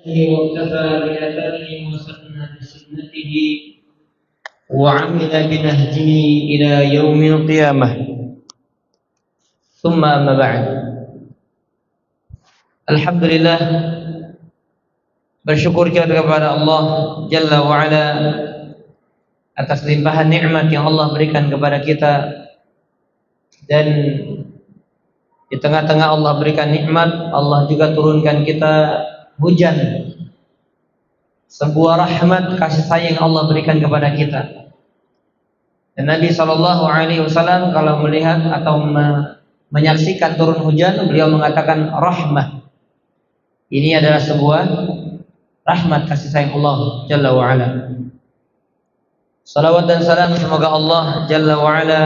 واكتفى بأثره وسن بسنته وعمل بنهجه إلى يوم القيامة. ثم أما بعد. Alhamdulillah, bersyukur kita kepada Allah Jalla wa'ala atas limpahan nikmat yang Allah berikan kepada kita. Dan di tengah-tengah Allah berikan nikmat, Allah juga turunkan kita hujan, sebuah rahmat kasih sayang Allah berikan kepada kita. Dan Nabi SAW kalau melihat atau menyaksikan turun hujan, beliau mengatakan rahmah. Ini adalah sebuah rahmat kasih sayang Allah Jalla wa'ala. Salawat dan salam semoga Allah Jalla wa'ala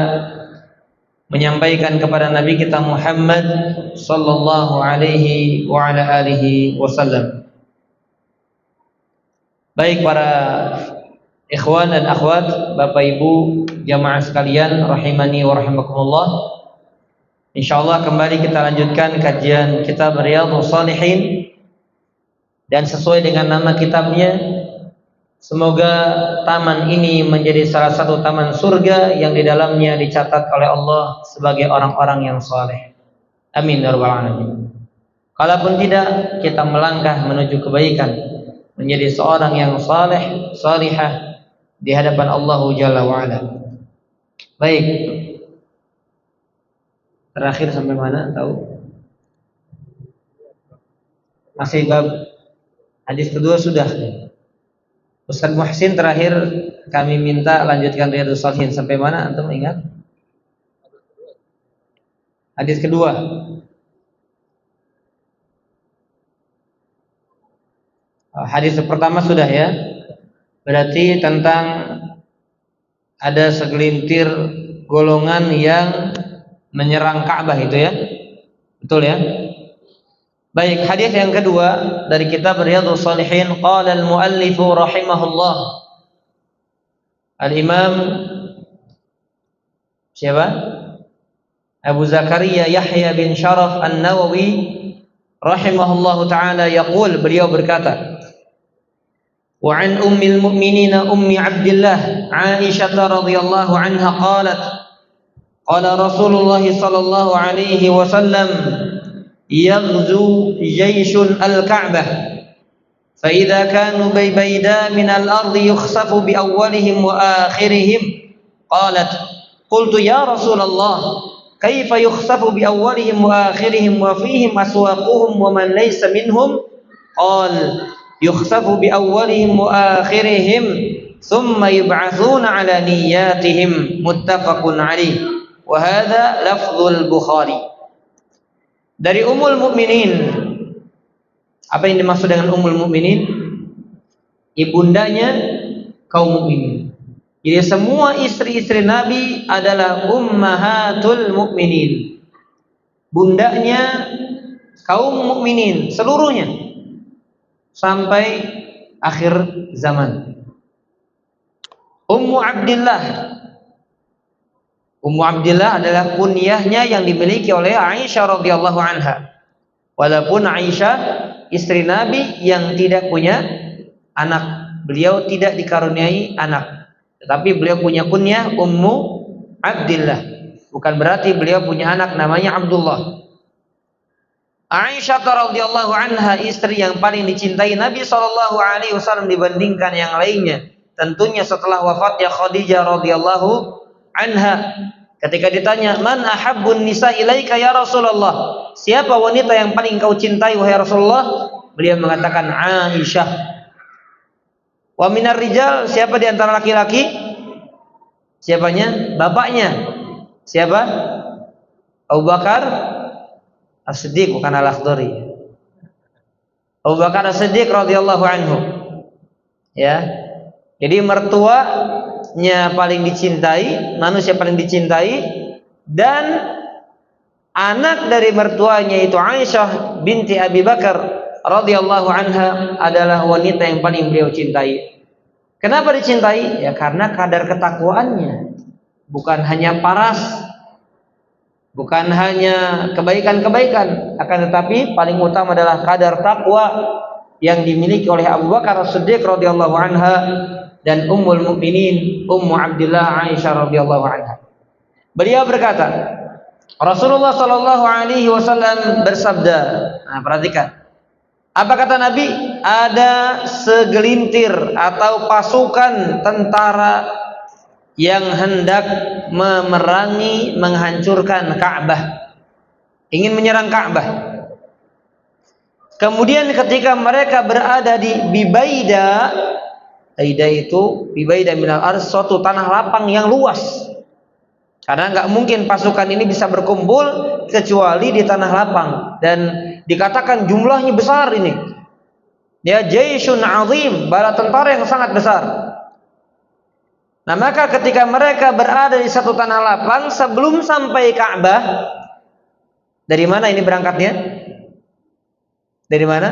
menyampaikan kepada Nabi kita Muhammad sallallahu alaihi wa ala alihi wasallam. Baik para ikhwan dan akhwat, Bapak Ibu jamaah sekalian rahimani wa rahimakumullah. Insyaallah kembali kita lanjutkan kajian kitab Riyadhus Shalihin, dan sesuai dengan nama kitabnya, semoga taman ini menjadi salah satu taman surga yang di dalamnya dicatat oleh Allah sebagai orang-orang yang saleh. Amin ya rabbal alamin. Kalaupun tidak, kita melangkah menuju kebaikan, menjadi seorang yang saleh, salihah di hadapan Allah Jalla wa ala. Baik. Terakhir sampai mana? Tahu? Masih bab hadis kedua sudah. Ustaz Muhsin terakhir kami minta lanjutkan Riyadhus Shalihin sampai mana? Antum ingat? Hadis kedua. Hadis pertama sudah ya. Berarti tentang ada segelintir golongan yang menyerang Ka'bah itu ya. Betul ya? Baik, hadis yang kedua dari kitab Riyadhus Shalihin, qala al-muallif rahimahullah. Al-Imam siapa? Abu Zakaria Yahya bin Sharaf An-Nawawi rahimahullahu taala yaqul, beliau berkata, wa an ummil mu'minin ummi Abdullah Aisyah radhiyallahu anha qalat, qala Rasulullah sallallahu alaihi wasallam, يغزو جيش الكعبة فإذا كانوا بيدا من الأرض يخسف بأولهم وآخرهم. قالت قلت يا رسول الله كيف يخسف بأولهم وآخرهم وفيهم أسواقهم ومن ليس منهم؟ قال يخسف بأولهم وآخرهم ثم يبعثون على نياتهم. متفق عليه. وهذا لفظ البخاري. Dari Ummul Mukminin. Apa yang dimaksud dengan Ummul Mukminin? Ibundanya kaum mukminin. Jadi semua istri-istri Nabi adalah ummahatul mukminin. Bundanya kaum mukminin seluruhnya sampai akhir zaman. Ummu Abdillah. Ummu Abdillah adalah kunyahnya yang dimiliki oleh Aisyah radhiyallahu anha. Walaupun Aisyah istri Nabi yang tidak punya anak, beliau tidak dikaruniai anak, tetapi beliau punya kunyah Ummu Abdillah. Bukan berarti beliau punya anak namanya Abdullah. Aisyah radhiyallahu anha istri yang paling dicintai Nabi sallallahu alaihi wasallam dibandingkan yang lainnya. Tentunya setelah wafatnya Khadijah radhiyallahu anha, ketika ditanya, man ahabbun nisa ilaika ya Rasulullah, siapa wanita yang paling kau cintai wahai Rasulullah? Beliau mengatakan Aisyah. Wa minar rijal, siapa di antara laki-laki? Siapanya? Bapaknya. Siapa? Abu Bakar As-Siddiq, bukan Al-Akhdari. Abu Bakar As-Siddiq radhiyallahu anhu. Ya. Jadi mertuanya paling dicintai, manusia paling dicintai, dan anak dari mertuanya itu Aisyah binti Abi Bakar radhiyallahu anha adalah wanita yang paling beliau cintai. Kenapa dicintai? Ya karena kadar ketakwaannya. Bukan hanya paras, bukan hanya kebaikan-kebaikan, akan tetapi paling utama adalah kadar takwa yang dimiliki oleh Abu Bakar As-Siddiq radhiyallahu anha dan Ummul Mukminin Ummu Abdillah Aisyah radhiyallahu anha. Beliau berkata, Rasulullah sallallahu alaihi wasallam bersabda. Nah, perhatikan. Apa kata Nabi? Ada segelintir atau pasukan tentara yang hendak memerangi, menghancurkan Ka'bah. Ingin menyerang Ka'bah. Kemudian ketika mereka berada di Bibaida, Aida itu Bibaida minal ardh, suatu tanah lapang yang luas. Karena nggak mungkin pasukan ini bisa berkumpul kecuali di tanah lapang, dan dikatakan jumlahnya besar ini. Ya, jaisyun azim, bala tentara yang sangat besar. Nah, maka ketika mereka berada di satu tanah lapang sebelum sampai Ka'bah, dari mana ini berangkatnya? Dari mana?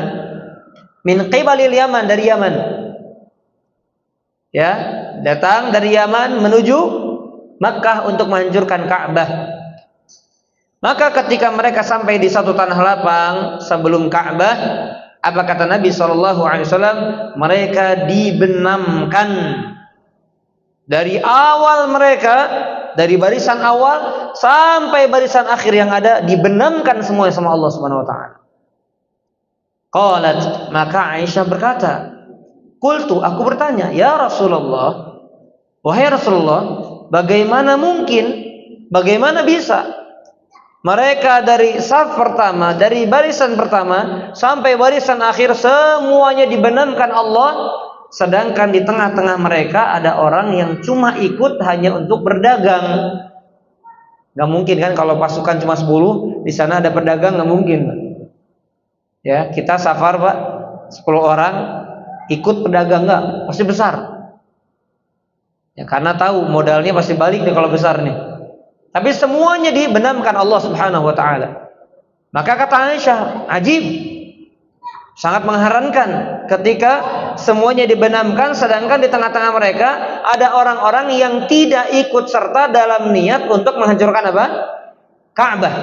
Min qibalil Yaman, dari Yaman. Ya, datang dari Yaman menuju Makkah untuk menghancurkan Ka'bah. Maka ketika mereka sampai di satu tanah lapang sebelum Ka'bah, apa kata Nabi SAW? Mereka dibenamkan dari awal mereka, dari barisan awal sampai barisan akhir yang ada, dibenamkan semua sama Allah Subhanahu wa taala. Qalat, maka Aisyah berkata, qultu, aku bertanya, ya Rasulullah, wahai Rasulullah, bagaimana mungkin, bagaimana bisa mereka dari saf pertama, dari barisan pertama sampai barisan akhir semuanya dibenamkan Allah, sedangkan di tengah-tengah mereka ada orang yang cuma ikut hanya untuk berdagang. Gak mungkin kan kalau pasukan cuma 10, di sana ada pedagang, gak mungkin. Ya, kita safar Pak, 10 orang ikut pedagang nggak? Pasti besar. Ya, karena tahu modalnya pasti balik nih kalau besar nih. Tapi semuanya dibenamkan Allah Subhanahu wa taala. Maka kata Aisyah, ajib. Sangat mengherankan ketika semuanya dibenamkan sedangkan di tengah-tengah mereka ada orang-orang yang tidak ikut serta dalam niat untuk menghancurkan apa? Ka'bah.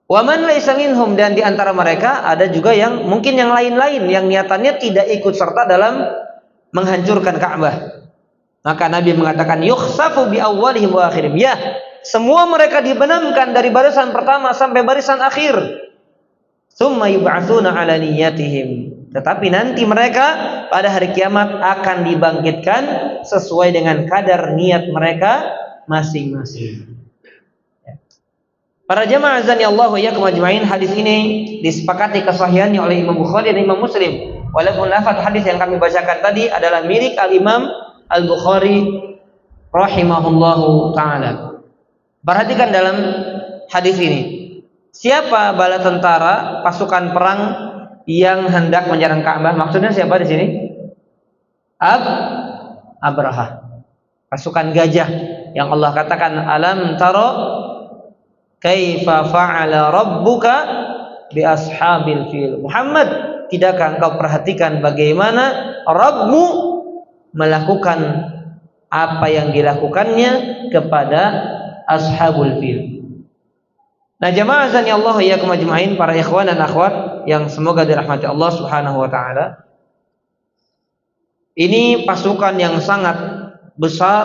Wa man laysa minhum, dan di antara mereka ada juga yang mungkin yang lain-lain yang niatannya tidak ikut serta dalam menghancurkan Ka'bah. Maka Nabi mengatakan yukhsafu bi awwalihim wa akhirihim. Ya, semua mereka dibenamkan dari barisan pertama sampai barisan akhir. Tsumma yub'atsuna 'ala niyyatihim. Tetapi nanti mereka pada hari kiamat akan dibangkitkan sesuai dengan kadar niat mereka masing-masing. Para jamaah azani Allahu iyyakum ajma'in, hadis ini disepakati kesahihannya oleh Imam Bukhari dan Imam Muslim. Walaupun lafaz hadis yang kami bacakan tadi adalah milik Al-Imam Al-Bukhari rahimahullahu taala. Perhatikan dalam hadis ini. Siapa bala tentara pasukan perang yang hendak menyerang Ka'bah? Maksudnya siapa di sini? Abraha. Pasukan gajah yang Allah katakan alam taro kaifa fa'ala rabbuka bi ashabil fil. Muhammad, tidakkah engkau perhatikan bagaimana Rabbmu melakukan apa yang dilakukannya kepada ashabul fil. Nah, jamaah azani Allah iyyakum ajma'in, para ikhwan dan akhwat yang semoga dirahmati Allah Subhanahu wa taala. Ini pasukan yang sangat besar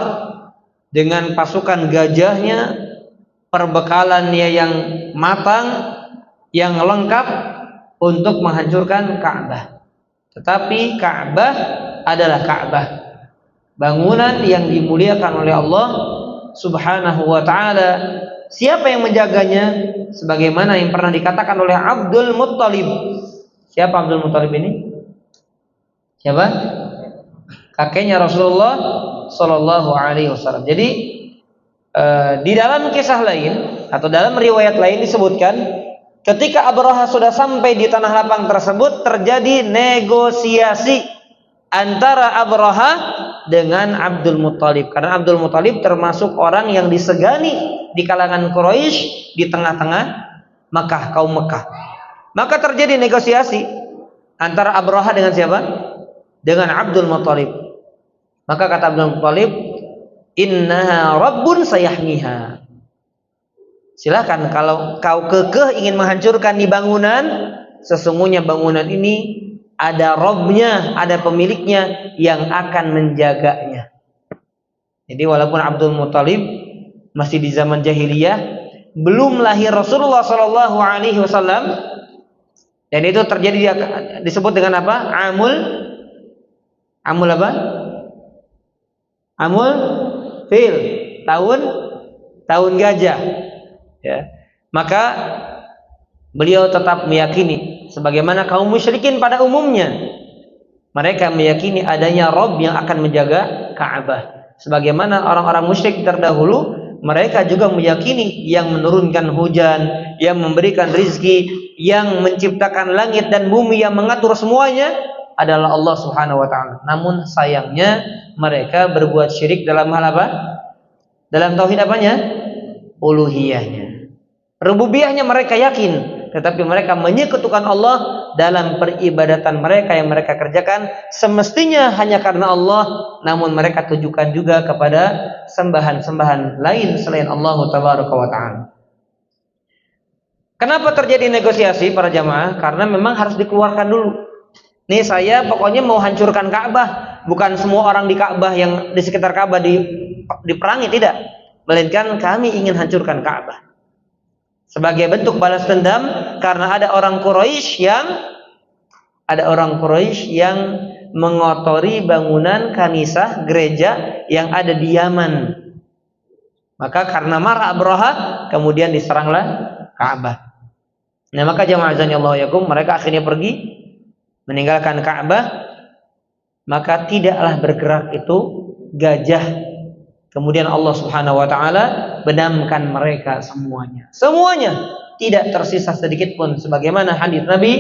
dengan pasukan gajahnya, perbekalannya yang matang, yang lengkap untuk menghancurkan Ka'bah. Tetapi Ka'bah adalah Ka'bah, bangunan yang dimuliakan oleh Allah Subhanahu wa taala. Siapa yang menjaganya? Sebagaimana yang pernah dikatakan oleh Abdul Muttalib. Siapa Abdul Muttalib ini? Siapa? Kakeknya Rasulullah Sallallahu Alaihi Wasallam. Jadi di dalam kisah lain atau dalam riwayat lain disebutkan ketika Abraha sudah sampai di tanah lapang tersebut, terjadi negosiasi antara Abraha dengan Abdul Muttalib, karena Abdul Muttalib termasuk orang yang disegani di kalangan Quraisy di tengah-tengah Makkah, kaum Makkah. Maka terjadi negosiasi antara Abraha dengan siapa? Dengan Abdul Muttalib. Maka kata Abdul Muttalib, innaha rabbun sayahmiha. Silakan kalau kau kekeh ingin menghancurkan di bangunan, sesungguhnya bangunan ini ada Robnya, ada pemiliknya yang akan menjaganya. Jadi walaupun Abdul Muthalib masih di zaman jahiliyah, belum lahir Rasulullah Shallallahu Alaihi Wasallam, dan itu terjadi disebut dengan apa? Amul apa? Amul fil, tahun gajah. Ya. Maka beliau tetap meyakini, sebagaimana kaum musyrikin pada umumnya, mereka meyakini adanya Rabb yang akan menjaga Ka'bah. Sebagaimana orang-orang musyrik terdahulu, mereka juga meyakini yang menurunkan hujan, yang memberikan rizki, yang menciptakan langit dan bumi, yang mengatur semuanya adalah Allah Subhanahu wa ta'ala. Namun sayangnya mereka berbuat syirik dalam hal apa? Dalam tauhid apanya? Uluhiyahnya. Rububiyahnya mereka yakin, tetapi mereka menyekutukan Allah dalam peribadatan mereka yang mereka kerjakan semestinya hanya karena Allah, namun mereka tujukan juga kepada sembahan-sembahan lain selain Allah Tabaraka wa ta'ala. Kenapa terjadi negosiasi para jamaah? Karena memang harus dikeluarkan dulu. Nih saya pokoknya mau hancurkan Ka'bah, bukan semua orang di Ka'bah yang di sekitar Ka'bah diperangi, tidak, melainkan kami ingin hancurkan Ka'bah. Sebagai bentuk balas dendam karena ada orang Quraisy yang mengotori bangunan kanisah gereja yang ada di Yaman. Maka karena marah Abraha, kemudian diseranglah Ka'bah. Nah, maka jamaah azanillahu yakum, mereka akhirnya pergi meninggalkan Ka'bah. Maka tidaklah bergerak itu gajah. Kemudian Allah Subhanahu wa ta'ala benamkan mereka semuanya. Semuanya, tidak tersisa sedikit pun, sebagaimana hadis Nabi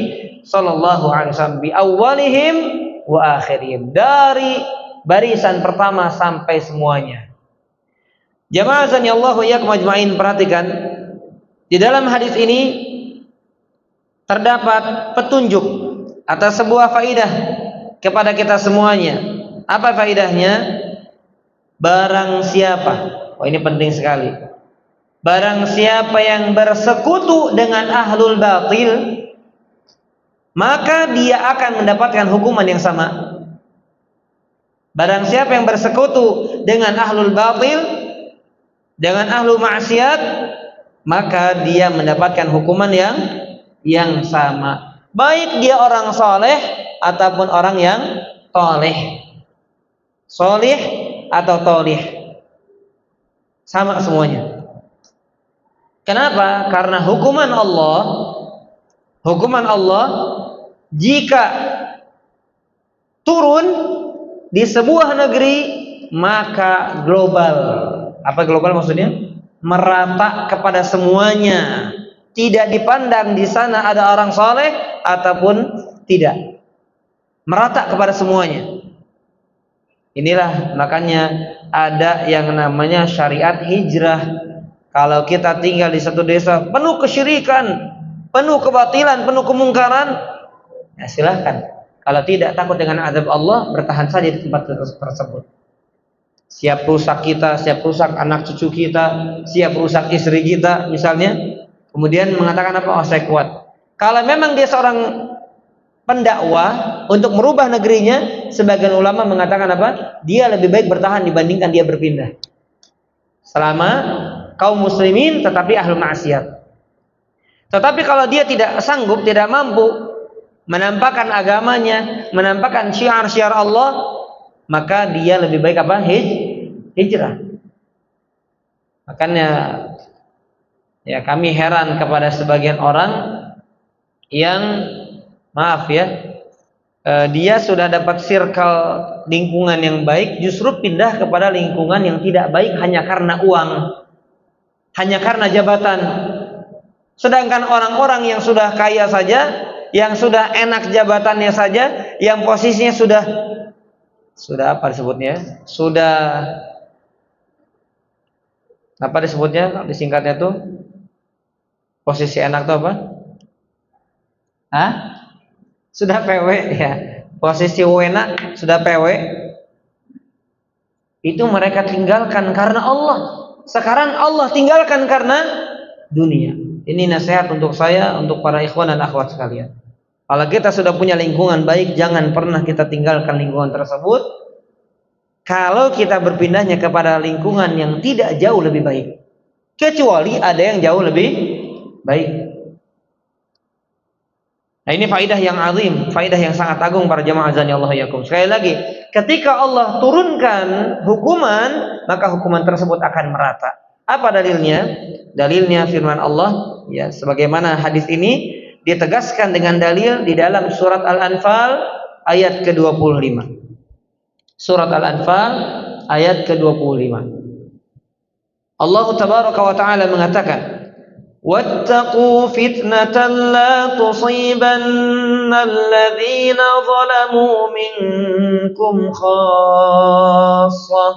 sallallahu alaihi wasallam, bi awwalihim wa akhirihim, dari barisan pertama sampai semuanya. Jamaah azanillahu iyyakum ajmain, perhatikan di dalam hadis ini terdapat petunjuk atas sebuah faidah kepada kita semuanya. Apa faidahnya? Barang siapa, oh ini penting sekali, barang siapa yang bersekutu dengan ahlul batil, maka dia akan mendapatkan hukuman yang sama. Barang siapa yang bersekutu dengan ahlul batil, dengan ahlu maksiat, maka dia mendapatkan hukuman yang sama, baik dia orang soleh ataupun orang yang toleh, soleh atau toleh, sama semuanya. Kenapa? Karena hukuman Allah jika turun di sebuah negeri maka global. Apa global maksudnya? Merata kepada semuanya. Tidak dipandang di sana ada orang soleh ataupun tidak. Merata kepada semuanya. Inilah makanya ada yang namanya syariat hijrah. Kalau kita tinggal di satu desa penuh kesyirikan, penuh kebatilan, penuh kemungkaran, ya silahkan. Kalau tidak takut dengan azab Allah, bertahan saja di tempat tersebut. Siap rusak kita, siap rusak anak cucu kita, siap rusak istri kita misalnya. Kemudian mengatakan apa? Oh, saya kuat. Kalau memang dia seorang pendakwah untuk merubah negerinya, sebagian ulama mengatakan apa? Dia lebih baik bertahan dibandingkan dia berpindah. Selama kaum muslimin tetapi ahlu maksiat. Tetapi kalau dia tidak sanggup, tidak mampu menampakkan agamanya, menampakkan syiar-syiar Allah, maka dia lebih baik apa? Hijrah. Makanya ya kami heran kepada sebagian orang yang maaf ya, dia sudah dapat circle lingkungan yang baik, justru pindah kepada lingkungan yang tidak baik hanya karena uang, hanya karena jabatan. Sedangkan orang-orang yang sudah kaya saja, yang sudah enak jabatannya saja, yang posisinya sudah apa disebutnya? Sudah apa disebutnya? Disingkatnya tuh posisi enak tuh apa? Hah? Sudah PW ya, posisi wena sudah PW, itu mereka tinggalkan karena Allah. Sekarang Allah tinggalkan karena dunia. Ini nasihat untuk saya, untuk para ikhwan dan akhwat sekalian. Kalau kita sudah punya lingkungan baik, jangan pernah kita tinggalkan lingkungan tersebut. Kalau kita berpindahnya kepada lingkungan yang tidak jauh lebih baik, kecuali ada yang jauh lebih baik. Nah, ini faidah yang azim, faidah yang sangat agung para jamaah azan ya Allah yakum. Sekali lagi, ketika Allah turunkan hukuman, maka hukuman tersebut akan merata. Apa dalilnya? Dalilnya firman Allah, ya, sebagaimana hadis ini ditegaskan dengan dalil di dalam surat Al-Anfal ayat ke-25. Surat Al-Anfal ayat ke-25. Allah tabaraka wa ta'ala mengatakan, "Wattaqu fitnatan la tusibanna alladhina zalamu minkum khassah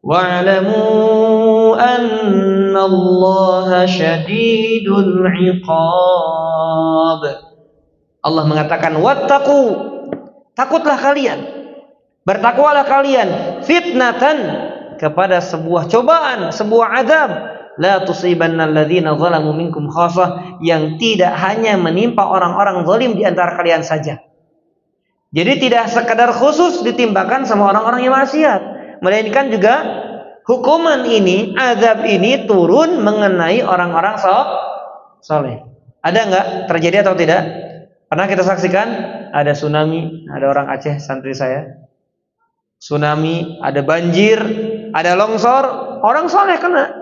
wa'lamu anna Allaha syadidul 'iqab." Allah mengatakan, "Wattaqu", takutlah kalian, bertakwalah kalian, fitnatan, kepada sebuah cobaan, sebuah azab, la tusibanna alladhina zalamu minkum khassah, yang tidak hanya menimpa orang-orang zalim di antara kalian saja. Jadi tidak sekadar khusus ditimbakan sama orang-orang yang maksiat, melainkan juga hukuman ini, azab ini turun mengenai orang-orang soleh. Ada enggak? Terjadi atau tidak? Pernah kita saksikan? Ada tsunami, ada orang Aceh santri saya. Tsunami, ada banjir, ada longsor, orang soleh kena.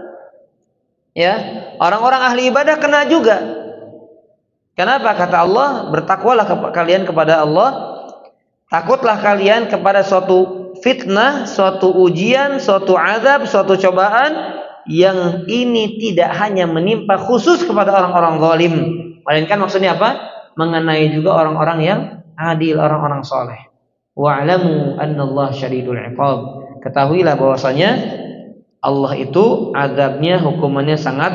Ya, orang-orang ahli ibadah kena juga. Kenapa? Kata Allah, bertakwalah kalian kepada Allah, takutlah kalian kepada suatu fitnah, suatu ujian, suatu azab, suatu cobaan yang ini tidak hanya menimpa khusus kepada orang-orang zalim, melainkan maksudnya apa? Mengenai juga orang-orang yang adil, orang-orang soleh. Wa'lamu annallaha syadidul 'iqab. Ketahuilah bahwasanya Allah itu azabnya, hukumannya sangat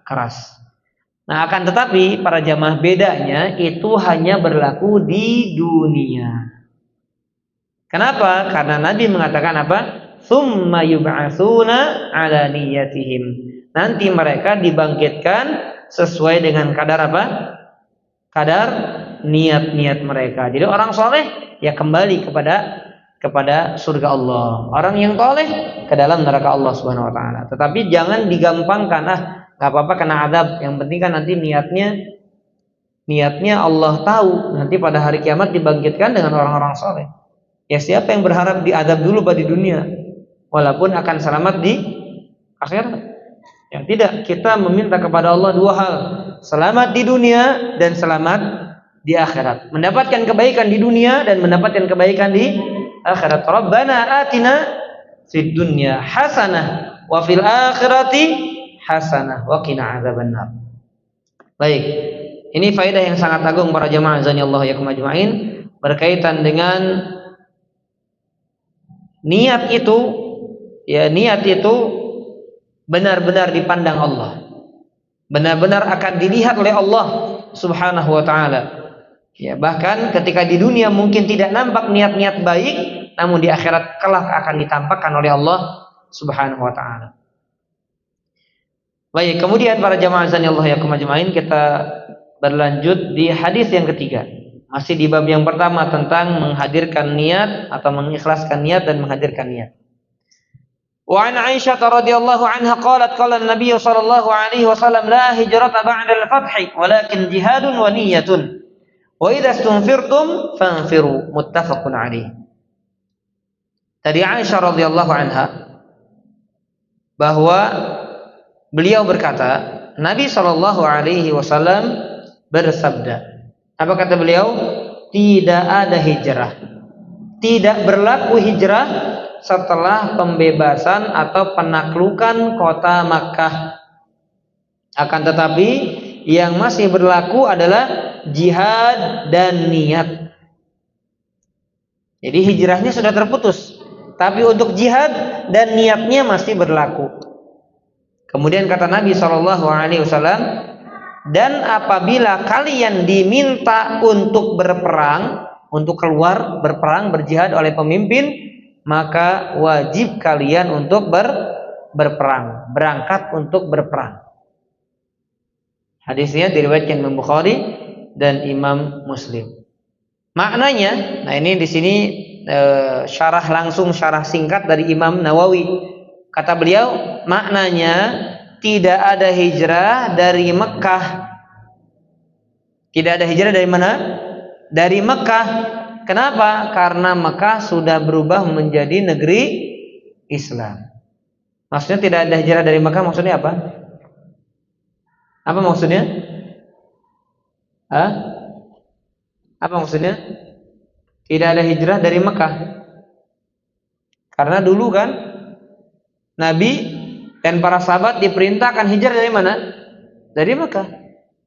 keras. Nah, akan tetapi para jamaah, bedanya itu hanya berlaku di dunia. Kenapa? Karena Nabi mengatakan apa? Tsumma yub'atsuna 'ala niyyatihim. Nanti mereka dibangkitkan sesuai dengan kadar apa? Kadar niat-niat mereka. Jadi orang soleh ya kembali kepada surga Allah. Orang yang toleh ke dalam neraka Allah Subhanahu wa taala. Tetapi jangan digampangkan, enggak apa-apa kena azab, yang penting kan nanti niatnya Allah tahu, nanti pada hari kiamat dibangkitkan dengan orang-orang soleh. Ya, siapa yang berharap diazab dulu pada dunia walaupun akan selamat di akhirat? Yang tidak, kita meminta kepada Allah dua hal, selamat di dunia dan selamat di akhirat, mendapatkan kebaikan di dunia dan mendapatkan kebaikan di akhirat. Rabbana atina fid dunya hasanah wa fil akhirati hasanah wa qina adzabannar. Baik, ini faedah yang sangat agung para jamaah azanillahu yakum ajmain berkaitan dengan niat itu. Ya, niat itu benar-benar dipandang Allah, benar-benar akan dilihat oleh Allah Subhanahu wa taala. Ya, bahkan ketika di dunia mungkin tidak nampak niat-niat baik, namun di akhirat kelak akan ditampakkan oleh Allah Subhanahu wa taala. Baik, kemudian para jamaah azanillahu yakum ajmain, kita berlanjut di hadis yang ketiga. Masih di bab yang pertama tentang menghadirkan niat atau mengikhlaskan niat dan menghadirkan niat. Wa an Aisyah radhiyallahu anha qalat qala an-nabiy sallallahu alaihi wasallam la hijrata ba'da al-fath walakin jihadun wa niyyatun. Wa idza istunfirtum fanfiru, muttafaqun alaih. Dari Aisyah radhiyallahu anha bahwa beliau berkata, Nabi sallallahu alaihi wasallam bersabda. Apa kata beliau? Tidak ada hijrah, tidak berlaku hijrah setelah pembebasan atau penaklukan kota Makkah. Akan tetapi yang masih berlaku adalah jihad dan niat. Jadi hijrahnya sudah terputus, tapi untuk jihad dan niatnya masih berlaku. Kemudian kata Nabi SAW, dan apabila kalian diminta untuk berperang, untuk keluar berperang, berjihad oleh pemimpin, maka wajib kalian untuk berperang, berangkat untuk berperang. Hadisnya diriwayatkan Imam Bukhari dan Imam Muslim. Maknanya, nah ini di sini syarah singkat dari Imam Nawawi. Kata beliau, maknanya tidak ada hijrah dari Mekah. Tidak ada hijrah dari mana? Dari Mekah. Kenapa? Karena Mekah sudah berubah menjadi negeri Islam. Maksudnya tidak ada hijrah dari Mekah, maksudnya apa? Apa maksudnya? Hah? Apa maksudnya? Tidak ada hijrah dari Mekah. Karena dulu kan Nabi dan para sahabat diperintahkan hijrah dari mana? Dari Mekah.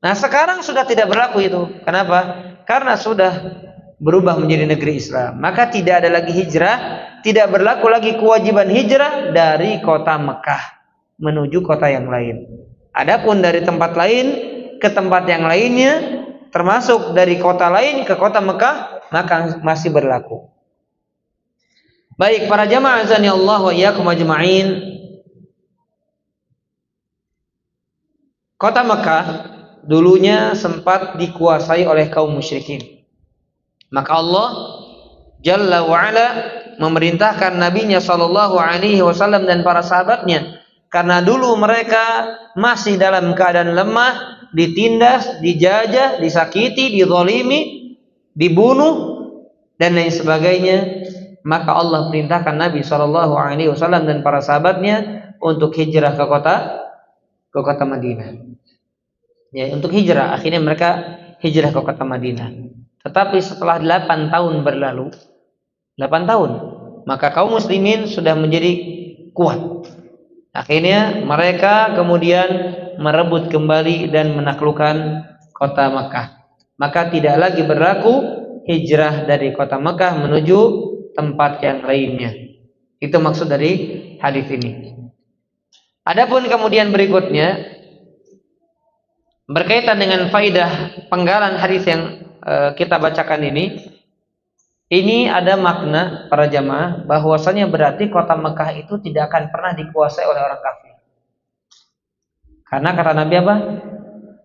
Nah, sekarang sudah tidak berlaku itu. Kenapa? Karena sudah berubah menjadi negeri Islam. Maka tidak ada lagi hijrah, tidak berlaku lagi kewajiban hijrah dari kota Mekah menuju kota yang lain. Adapun dari tempat lain ke tempat yang lainnya, termasuk dari kota lain ke kota Mekah, maka masih berlaku. Baik, para jamaah azani Allah wa iyyakum ajma'in. Kota Mekah dulunya sempat dikuasai oleh kaum musyrikin. Maka Allah Jalla wa Ala memerintahkan nabinya sallallahu alaihi wasallam dan para sahabatnya, karena dulu mereka masih dalam keadaan lemah, ditindas, dijajah, disakiti, dizalimi, dibunuh dan lain sebagainya. Maka Allah perintahkan Nabi sallallahu alaihi wasallam dan para sahabatnya untuk hijrah ke kota Madinah. Ya, untuk hijrah, akhirnya mereka hijrah ke kota Madinah. Tetapi setelah 8 tahun berlalu, 8 tahun, maka kaum muslimin sudah menjadi kuat. Akhirnya mereka kemudian merebut kembali dan menaklukkan kota Mekah. Maka tidak lagi berlaku hijrah dari kota Mekah menuju tempat yang lainnya. Itu maksud dari hadis ini. Adapun kemudian berikutnya berkaitan dengan faidah penggalan hadis yang kita bacakan ini ada makna para jamaah bahwasanya berarti kota Mekah itu tidak akan pernah dikuasai oleh orang kafir. Karena kata Nabi apa?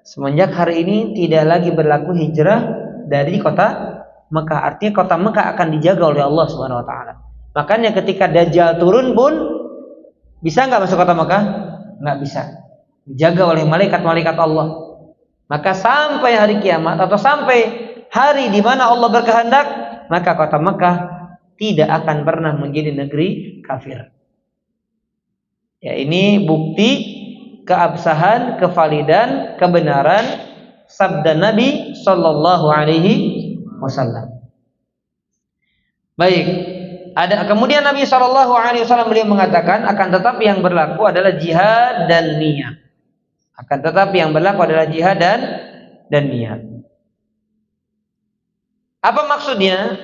Semenjak hari ini tidak lagi berlaku hijrah dari kota Mekah. Artinya kota Mekah akan dijaga oleh Allah Subhanahu wa taala. Makanya ketika Dajjal turun pun bisa enggak masuk kota Mekah? Enggak bisa. Dijaga oleh malaikat-malaikat Allah. Maka sampai hari kiamat atau sampai hari di mana Allah berkehendak, maka kota Mekah tidak akan pernah menjadi negeri kafir. Ya, ini bukti keabsahan, kevalidan, kebenaran sabda Nabi sallallahu alaihi wasallam. Baik, kemudian Nabi sallallahu alaihi wasallam beliau mengatakan akan tetapi yang berlaku adalah jihad dan niat. Akan tetapi yang berlaku adalah jihad dan niat. Apa maksudnya?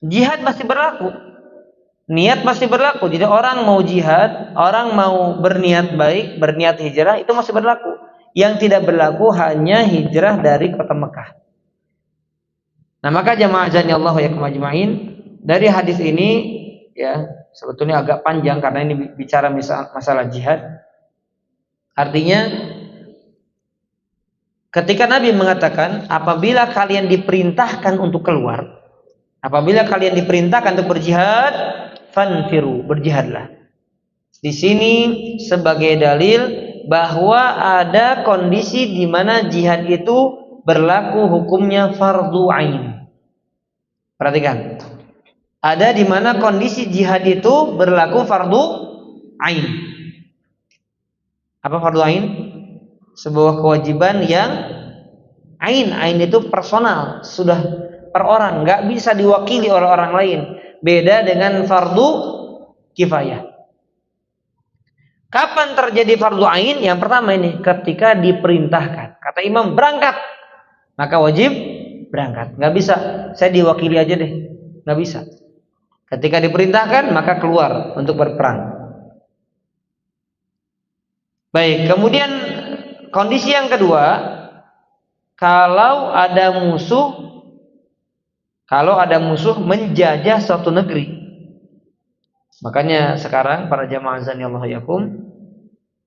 Jihad masih berlaku, niat masih berlaku. Jadi orang mau jihad, orang mau berniat baik, berniat hijrah, itu masih berlaku. Yang tidak berlaku hanya hijrah dari kota Mekah. Nah, maka jamaah azani Allah wa yakum ajmain, dari hadis ini ya sebetulnya agak panjang karena ini bicara masalah jihad. Artinya ketika Nabi mengatakan apabila kalian diperintahkan untuk keluar, apabila kalian diperintahkan untuk berjihad, fanfiru, berjihadlah. Di sini sebagai dalil bahwa ada kondisi di mana jihad itu berlaku hukumnya fardhu ain. Perhatikan. Ada di mana kondisi jihad itu berlaku fardhu ain. Apa fardhu ain? Sebuah kewajiban yang ain itu personal, sudah per orang, nggak bisa diwakili oleh orang lain. Beda dengan fardhu kifayah. Kapan terjadi fardhu ain? Yang pertama ini ketika diperintahkan. Kata imam berangkat, maka wajib berangkat. Nggak bisa, saya diwakili aja deh, nggak bisa. Ketika diperintahkan maka keluar untuk berperang. Baik, kemudian kondisi yang kedua, kalau ada musuh menjajah suatu negeri. Makanya sekarang para jamaah azani Allah yakum,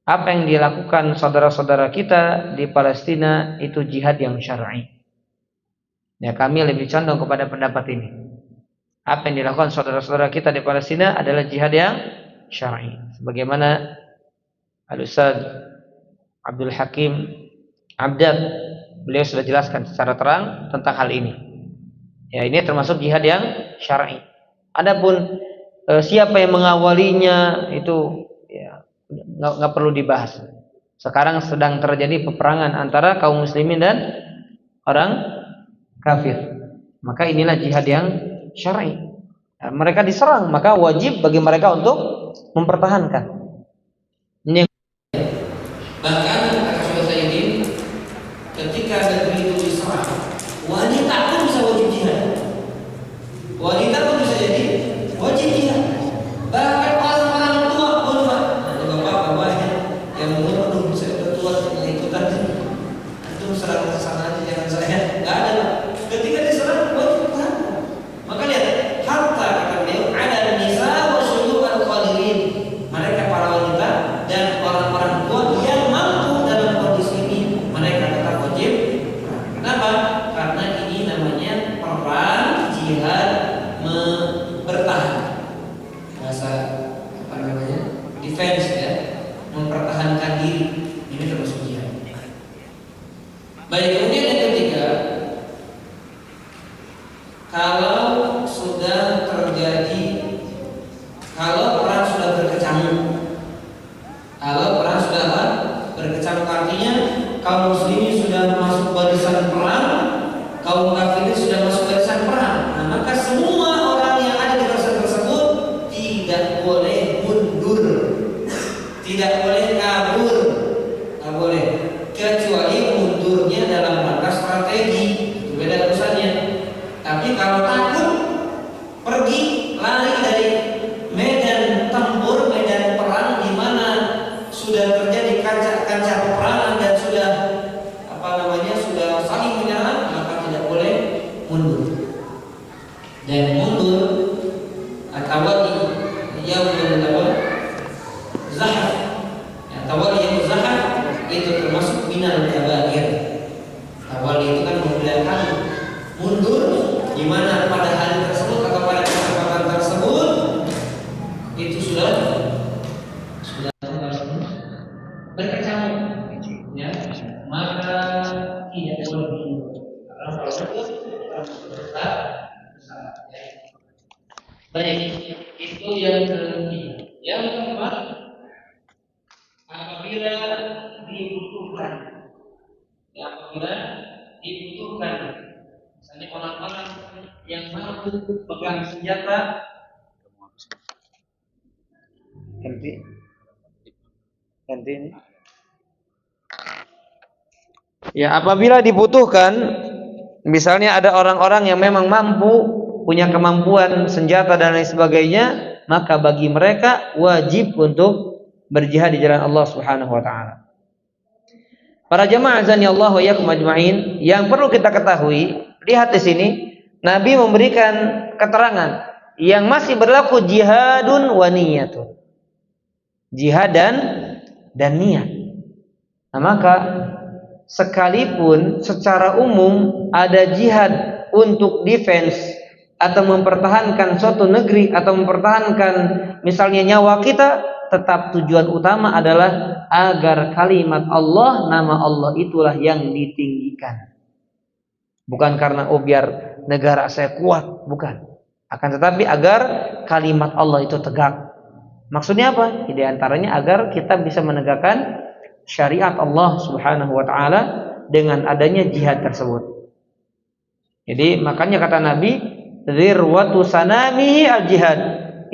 apa yang dilakukan saudara-saudara kita di Palestina itu jihad yang syar'i. Ya, kami lebih condong kepada pendapat ini. Apa yang dilakukan saudara-saudara kita di Palestina adalah jihad yang syar'i. Sebagaimana Al-Ustaz Abdul Hakim Abdad, beliau sudah jelaskan secara terang tentang hal ini. Ya, ini termasuk jihad yang syar'i. Adapun siapa yang mengawalinya itu ya nggak perlu dibahas. Sekarang sedang terjadi peperangan antara kaum muslimin dan orang kafir. Maka inilah jihad yang syar'i. Ya, mereka diserang, maka wajib bagi mereka untuk mempertahankan. Ini bahkan kata Syekh Sayyidin, ketika negeri itu diserang, wanita pun bisa wajib jihad. Wanita pun bisa jadi wajib jihad. Bahkan orang-orang tua pun, ada bapak-bapak yang umur aduh saya udah tua ikutan itu serang ke sana aja jangan saya. Enggak ada. Ketika diserang wajib tahan. Maka lihat, harta kata beliau ada nisa wa syuyukh al-qadirin. Mereka para wanita dan orang-orang tua yang mampu dalam kondisi ini, mereka tetap wajib. Kenapa? Karena ini namanya perang jihad bertahan. Bahasa apa namanya? Defense ya, mempertahankan diri. Ini termasuk jihad. Baik, kemudian yang ketiga, kalau sudah terjadi, kalau perang sudah berkecamuk, berkecamuk artinya kaum muslimin sudah masuk barisan perang, kaum kafirin sudah masuk barisan perang. Nah, maka semua orang yang ada di barisan tersebut tidak boleh mundur, tidak boleh kabur, nggak boleh, kecuali mundurnya dalam rangka strategi, itu beda urusannya. Tapi kalau takut, pergi lari dari medan tempur, medan perang di mana sudah terjadi kancah peperangan dan sudah sudah saling menyerang, maka tidak boleh mundur. Dan mundur atau zahar, itu termasuk minal kabair. Tawali itu kan membedakan mundur di mana pada hari tersebut atau pada kesempatan tersebut itu sudah berkecamuk, ya, maka tidak boleh mundur. Karena kalau mundur besar. Baik, itu yang ketiga. Yang keempat, apabila dibutuhkan, misalnya orang-orang yang mampu pegang senjata, ganti ini. Ya, apabila dibutuhkan, misalnya ada orang-orang yang memang mampu, punya kemampuan senjata dan lain sebagainya, maka bagi mereka wajib untuk berjihad di jalan Allah Subhanahu wa taala. Para jamaah azani Allah wa iyyakum ajmain, yang perlu kita ketahui, lihat di sini Nabi memberikan keterangan yang masih berlaku jihadun wa niyatun. Jihad dan niat. Nah, maka sekalipun secara umum ada jihad untuk defense atau mempertahankan suatu negeri atau mempertahankan misalnya nyawa kita, tetap tujuan utama adalah agar kalimat Allah, nama Allah itulah yang ditinggikan. Bukan karena biar negara saya kuat, bukan. Akan tetapi agar kalimat Allah itu tegak. Maksudnya apa? Di antaranya agar kita bisa menegakkan syariat Allah Subhanahu wa taala dengan adanya jihad tersebut. Jadi makanya kata Nabi, dzirwatu sanamihi al-jihad.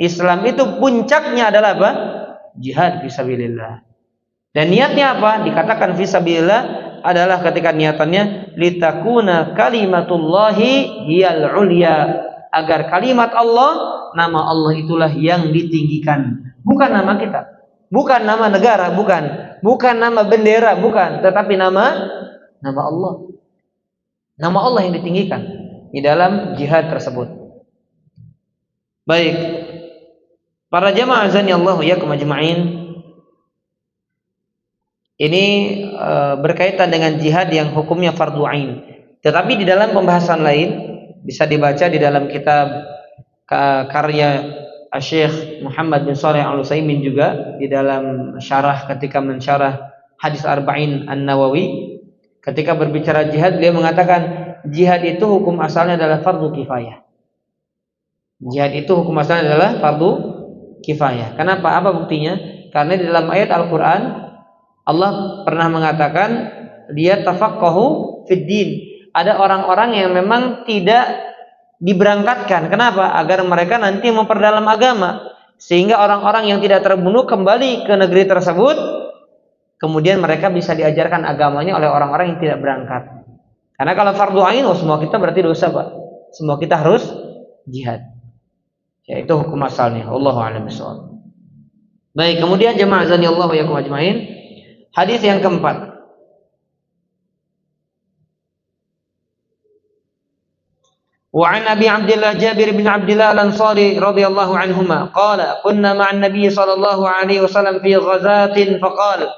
Islam itu puncaknya adalah apa? Jihad fisabilillah. Dan niatnya apa? Dikatakan fisabilillah adalah ketika niatannya litakuna kalimatullahi hiyal ulya, agar kalimat Allah, nama Allah itulah yang ditinggikan, bukan nama kita, bukan nama negara, bukan nama bendera, bukan, tetapi nama Allah. Nama Allah yang ditinggikan di dalam jihad tersebut. Baik, para jamaah azani Allah wa iyyakum ajma'in, Ini berkaitan dengan jihad yang hukumnya fardu ain. Tetapi di dalam pembahasan lain bisa dibaca di dalam kitab karya Syekh Muhammad bin Shalih Al-Utsaimin juga di dalam syarah ketika mensyarah hadis Arba'in An-Nawawi, ketika berbicara jihad dia mengatakan jihad itu hukum asalnya adalah fardu kifayah. Jihad itu hukum asalnya adalah fardu kifayah. Kenapa? Apa buktinya? Karena di dalam ayat Al-Qur'an Allah pernah mengatakan dia tafaqahu fid din. Ada orang-orang yang memang tidak diberangkatkan. Kenapa? Agar mereka nanti memperdalam agama, sehingga orang-orang yang tidak terbunuh kembali ke negeri tersebut, kemudian mereka bisa diajarkan agamanya oleh orang-orang yang tidak berangkat. Karena kalau fardu ain, semua kita berarti dosa, Pak. Semua kita harus jihad. Ya, itu hukum asalnya. Wallahu a'lam bishawab. Baik, kemudian jemaah azanillahu wa yakum ajmain. Hadis yang keempat. Wa an Abi Abdullah Jabir bin Abdullah Al-Ansari radhiyallahu anhuma qala kunna ma'an nabiy sallallahu alaihi wasallam fi ghazatin faqala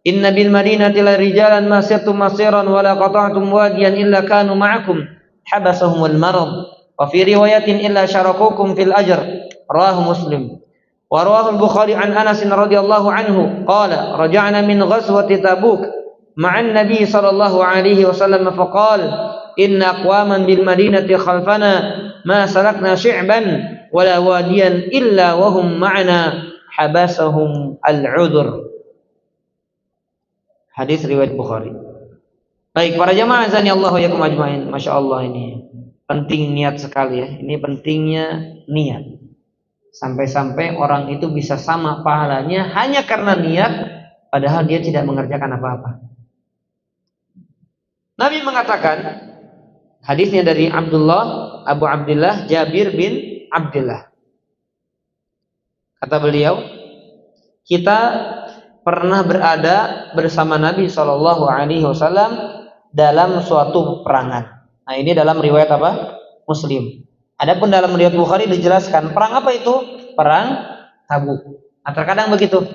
inna bil madinati la rijalan ma sirtum masiran wa la qata'tum wadiyan illa kanu ma'akum habasahum al marad wa fi riwayatin illa syarakukum fil ajr rawahu Muslim wa rawahu al-Bukhari an Anas radhiyallahu anhu qala raja'na min ghazwati Tabuk ma'an nabiy sallallahu alaihi wasallam faqala inna aqwaman bil madinati khalfana ma salakna syi'ban wala wadiyan illa wahum ma'ana habasahum al-'udhr. Hadis riwayat Bukhari. Baik, para jamaah azani Allah ya kum ajmain. Masya Allah, ini penting niat sekali ya. Ini pentingnya niat. Sampai-sampai orang itu bisa sama pahalanya hanya karena niat, padahal dia tidak mengerjakan apa-apa. Nabi mengatakan, hadisnya dari Abu Abdullah Jabir bin Abdullah. Kata beliau, kita pernah berada bersama Nabi Shallallahu Alaihi Wasallam dalam suatu peperangan. Nah, ini dalam riwayat apa? Muslim. Adapun dalam riwayat Bukhari dijelaskan perang apa itu? Perang Tabuk. Nah, terkadang begitu.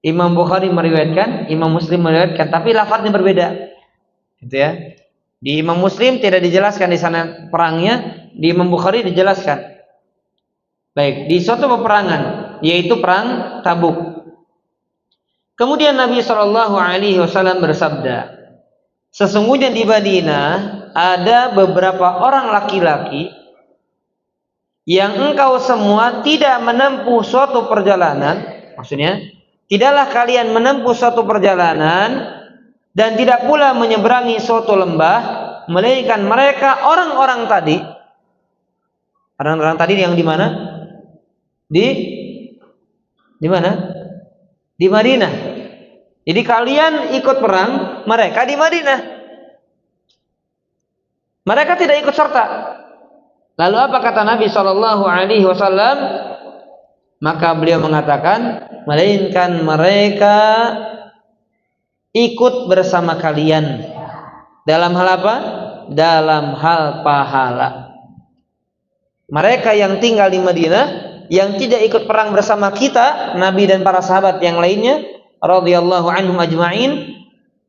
Imam Bukhari meriwayatkan, Imam Muslim meriwayatkan, tapi lafadznya berbeda. Gitu ya. Di Imam Muslim tidak dijelaskan di sana perangnya, di Imam Bukhari dijelaskan. Baik, di suatu peperangan yaitu perang Tabuk. Kemudian Nabi Shallallahu Alaihi Wasallam bersabda, sesungguhnya di Madinah ada beberapa orang laki-laki yang engkau semua tidak menempuh suatu perjalanan, maksudnya tidaklah kalian menempuh suatu perjalanan dan tidak pula menyeberangi suatu lembah, melainkan mereka orang-orang tadi. Orang-orang tadi yang di mana? Di mana? Di Madinah. Jadi kalian ikut perang, mereka di Madinah. Mereka tidak ikut serta. Lalu apa kata Nabi Shallallahu Alaihi Wasallam? Maka beliau mengatakan, melainkan mereka ikut bersama kalian. Dalam hal apa? Dalam hal pahala. Mereka yang tinggal di Madinah, yang tidak ikut perang bersama kita, Nabi dan para sahabat yang lainnya, radhiyallahu anhum ajma'in,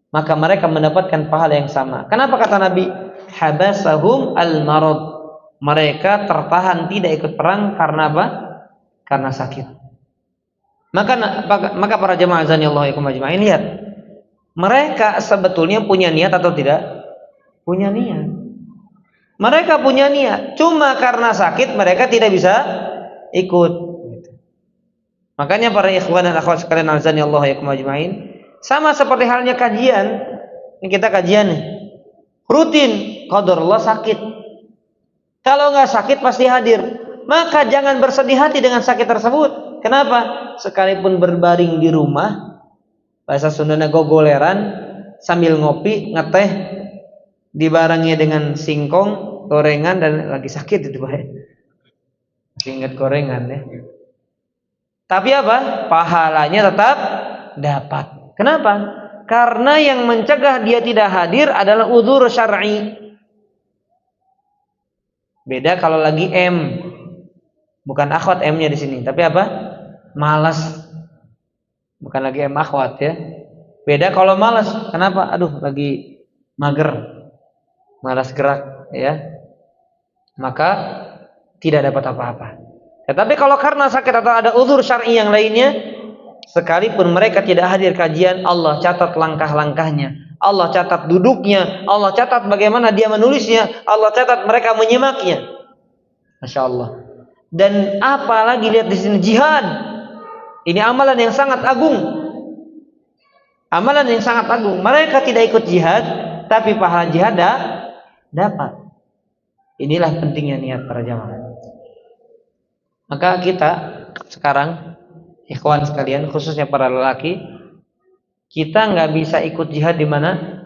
maka mereka mendapatkan pahala yang sama. Kenapa kata Nabi? Habasahum al-marad. Mereka tertahan tidak ikut perang karena apa? Karena sakit. Maka para jemaah azanillahu yakum ajma'in, lihat. Mereka sebetulnya punya niat atau tidak? Punya niat. Mereka punya niat. Cuma karena sakit mereka tidak bisa ikut. Makanya para ikhwan dan akhwat sekalian azanillahu yakum ajma'in, sama seperti halnya kajian. Ini kita kajian nih. Rutin, qadarullah sakit. Kalau nggak sakit pasti hadir. Maka jangan bersedih hati dengan sakit tersebut. Kenapa? Sekalipun berbaring di rumah, bahasa Sundanya gogoleran, sambil ngopi, ngeteh, dibarengi dengan singkong, gorengan, dan lagi sakit itu Pak. Masih ingat gorengan ya. Tapi apa? Pahalanya tetap dapat. Kenapa? Karena yang mencegah dia tidak hadir adalah udzur syar'i. Beda kalau lagi M. Bukan akhwat M-nya di sini, tapi apa? Malas. Bukan lagi M akhwat ya. Beda kalau malas. Kenapa? Aduh, lagi mager, malas gerak, ya. Maka tidak dapat apa-apa. Tetapi kalau karena sakit atau ada uzur syar'i yang lainnya, sekalipun mereka tidak hadir kajian, Allah catat langkah-langkahnya, Allah catat duduknya, Allah catat bagaimana dia menulisnya, Allah catat mereka menyimaknya. Masya Allah. Dan apalagi lihat di sini jihad. Ini amalan yang sangat agung. Amalan yang sangat agung. Mereka tidak ikut jihad, tapi pahala jihad dapat. Inilah pentingnya niat para jamaah. Maka kita sekarang, ikhwan sekalian, khususnya para lelaki, kita nggak bisa ikut jihad di mana?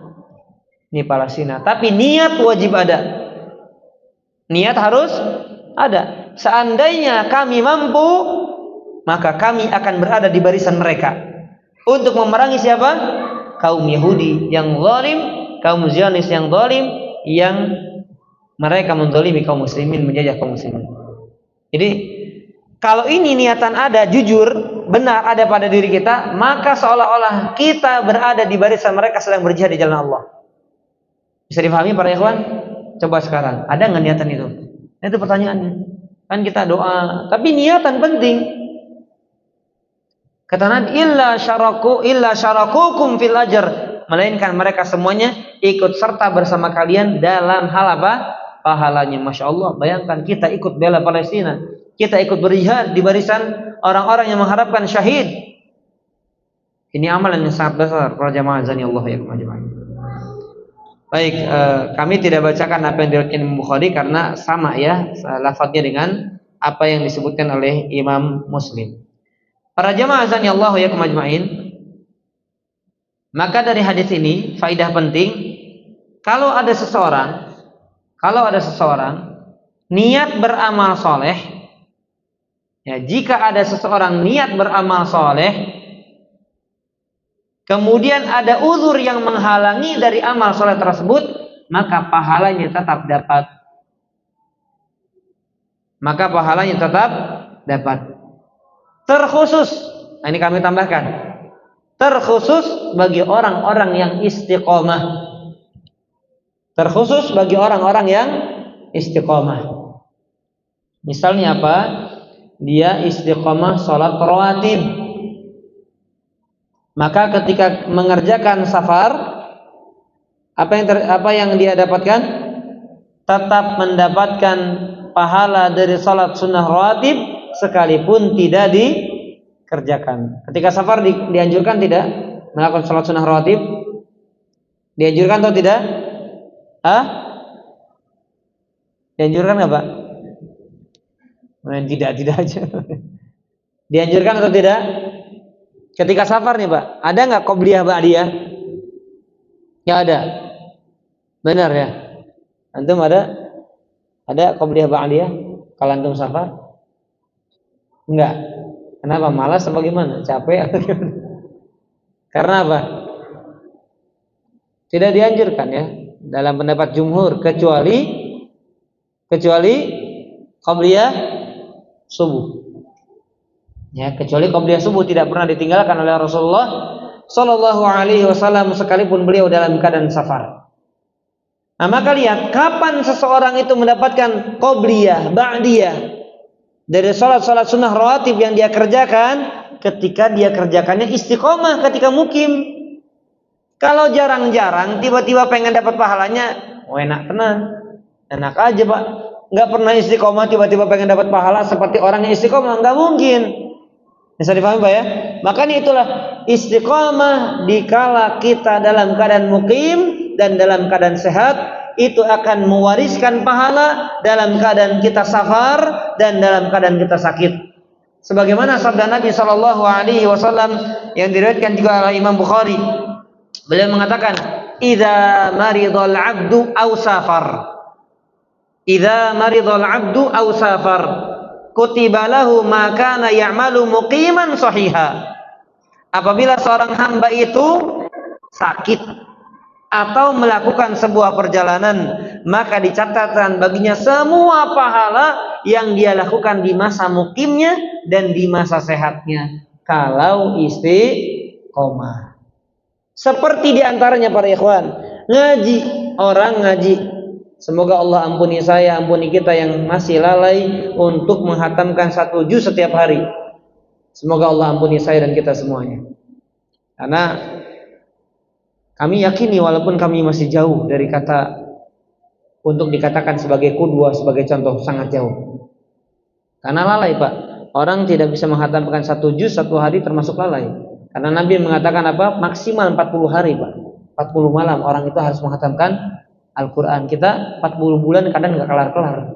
Di Palestina. Tapi niat wajib ada. Niat harus ada. Seandainya kami mampu, maka kami akan berada di barisan mereka untuk memerangi siapa? Kaum Yahudi yang zalim, kaum Zionis yang zalim, yang mereka menzalimi kaum muslimin, menjajah kaum muslimin. Jadi kalau ini niatan ada, jujur, benar ada pada diri kita, maka seolah-olah kita berada di barisan mereka sedang berjihad di jalan Allah. Bisa dipahami para ikhwan? Coba sekarang, ada nggak niatan itu? Itu pertanyaannya. Kan kita doa, tapi niatan penting. Kata Nabi, illa syarakukum fil ajr, melainkan mereka semuanya ikut serta bersama kalian dalam hal apa? Pahalanya. Masya Allah, bayangkan kita ikut bela Palestina, kita ikut berjihad di barisan orang-orang yang mengharapkan syahid. Ini amalan yang sangat besar para jamaah azani Allah ya jamaah. Baik, kami tidak bacakan apa yang diriwayatkan Imam Bukhari karena sama ya lafadznya dengan apa yang disebutkan oleh Imam Muslim. Para jamaah azani Allah ya majma'in. Maka dari hadis ini faidah penting, kalau ada seseorang niat beramal soleh, ya, jika ada seseorang niat beramal soleh, kemudian ada uzur yang menghalangi dari amal soleh tersebut, maka pahalanya tetap dapat. Terkhusus, ini kami tambahkan, terkhusus bagi orang-orang yang istiqomah. Terkhusus bagi orang-orang yang istiqomah. Misalnya apa? Dia istiqomah sholat rawatib. Maka ketika mengerjakan safar, apa yang dia dapatkan? Tetap mendapatkan pahala dari sholat sunnah rawatib sekalipun tidak dikerjakan. Ketika safar dianjurkan tidak melakukan sholat sunnah rawatib? Dianjurkan atau tidak? Dianjurkan nggak Pak? Tidak aja. Dianjurkan atau tidak? Ketika safar nih Pak, ada nggak qobliyah ba'diyah? Ya ada. Benar ya? Antum ada qobliyah ba'diyah kalau antum safar? Enggak. Kenapa? Malas atau bagaimana? Capek atau gimana? Karena apa? Tidak dianjurkan ya dalam pendapat jumhur kecuali qobliyah subuh. Ya, kecuali qobliyah subuh tidak pernah ditinggalkan oleh Rasulullah sallallahu alaihi wasallam sekalipun beliau dalam keadaan safar. Nah, maka lihat kapan seseorang itu mendapatkan qobliyah, ba'diyah dari salat-salat sunnah rawatib yang dia kerjakan, ketika dia kerjakannya istiqomah ketika mukim. Kalau jarang-jarang tiba-tiba pengen dapat pahalanya, enak tenang. Enak aja Pak. Nggak pernah istiqomah tiba-tiba pengen dapat pahala seperti orang yang istiqomah, nggak mungkin. Bisa dipahami Pak ya? Makanya itulah istiqomah dikala kita dalam keadaan mukim dan dalam keadaan sehat, itu akan mewariskan pahala dalam keadaan kita safar dan dalam keadaan kita sakit. Sebagaimana sabda Nabi sallallahu alaihi wasallam yang diriwayatkan juga oleh Imam Bukhari. Beliau mengatakan, "Idza maridul 'abdu aw safar." Idza maridul 'abdu aw safar, kutiba lahu ma kana ya'malu muqiman sahiha. Apabila seorang hamba itu sakit atau melakukan sebuah perjalanan, maka dicatatkan baginya semua pahala yang dia lakukan di masa mukimnya dan di masa sehatnya kalau istiqomah. Seperti diantaranya para ikhwan, ngaji, orang ngaji. Semoga Allah ampuni saya, ampuni kita yang masih lalai untuk menghatamkan 1 juz setiap hari. Semoga Allah ampuni saya dan kita semuanya. Karena kami yakini walaupun kami masih jauh dari kata untuk dikatakan sebagai qudwah, sebagai contoh, sangat jauh. Karena lalai Pak, orang tidak bisa menghatamkan 1 juz 1 hari termasuk lalai. Karena Nabi mengatakan apa? Maksimal 40 hari Pak, 40 malam orang itu harus menghatamkan Al-Quran. Kita 40 bulan kadang nggak kelar-kelar.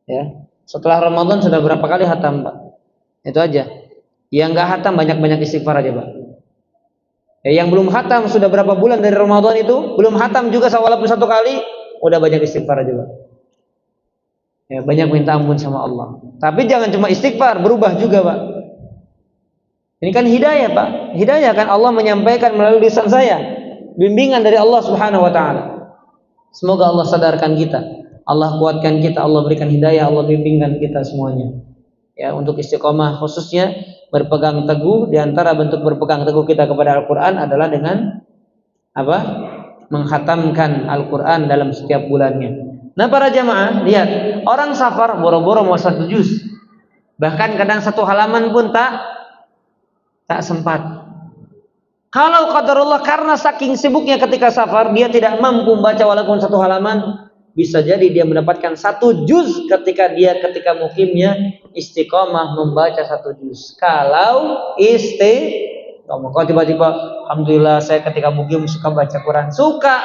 Ya, setelah Ramadan sudah berapa kali hatam Pak? Itu aja. Yang nggak hatam banyak-banyak istighfar aja Pak. Yang belum hatam sudah berapa bulan dari Ramadan itu belum hatam juga walaupun 1 kali, udah banyak istighfar aja Pak. Ya, banyak minta ampun sama Allah. Tapi jangan cuma istighfar, berubah juga Pak. Ini kan hidayah Pak. Hidayah kan Allah menyampaikan melalui lisan saya. Bimbingan dari Allah Subhanahu wa taala. Semoga Allah sadarkan kita, Allah kuatkan kita, Allah berikan hidayah, Allah bimbingkan kita semuanya. Ya, untuk istiqomah khususnya berpegang teguh. Di antara bentuk berpegang teguh kita kepada Al-Qur'an adalah dengan apa? Menghatamkan Al-Qur'an dalam setiap bulannya. Nah, para jamaah, lihat, orang safar boro-boro mau 1 juz. Bahkan kadang 1 halaman pun tak sempat. Kalau qadarullah karena saking sibuknya ketika safar dia tidak mampu membaca walaupun 1 halaman, bisa jadi dia mendapatkan 1 juz ketika mukimnya istiqomah membaca 1 juz. Kalau kalau tiba-tiba alhamdulillah saya ketika mukim suka baca Quran, suka,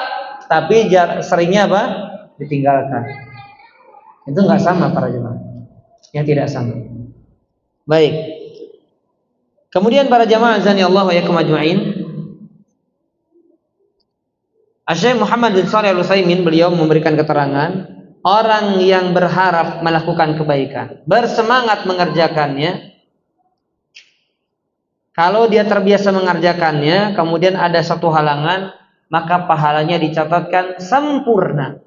tapi seringnya apa? Ditinggalkan. Itu enggak sama para jemaah. Yang tidak sama. Baik. Kemudian para jamaah azani Allah wa yakum ajma'in. Syekh Muhammad bin Shalih Al-Utsaimin beliau memberikan keterangan, orang yang berharap melakukan kebaikan, bersemangat mengerjakannya, kalau dia terbiasa mengerjakannya, kemudian ada 1 halangan, maka pahalanya dicatatkan sempurna.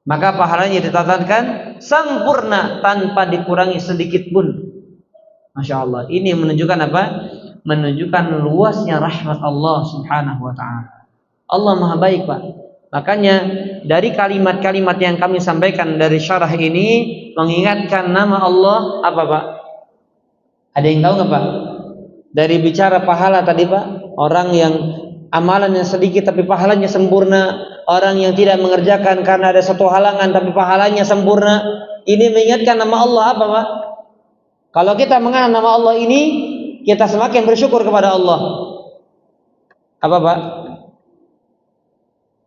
Maka pahalanya dicatatkan sempurna tanpa dikurangi sedikit pun. Masya Allah, ini menunjukkan apa? Menunjukkan luasnya rahmat Allah Subhanahu wa ta'ala. Allah maha baik Pak. Makanya dari kalimat-kalimat yang kami sampaikan dari syarah ini mengingatkan nama Allah apa Pak? Ada yang tahu nggak Pak? Dari bicara pahala tadi Pak, orang yang amalannya sedikit tapi pahalanya sempurna, orang yang tidak mengerjakan karena ada 1 halangan tapi pahalanya sempurna. Ini mengingatkan nama Allah apa Pak? Kalau kita mengenal nama Allah ini, kita semakin bersyukur kepada Allah. Apa Pak?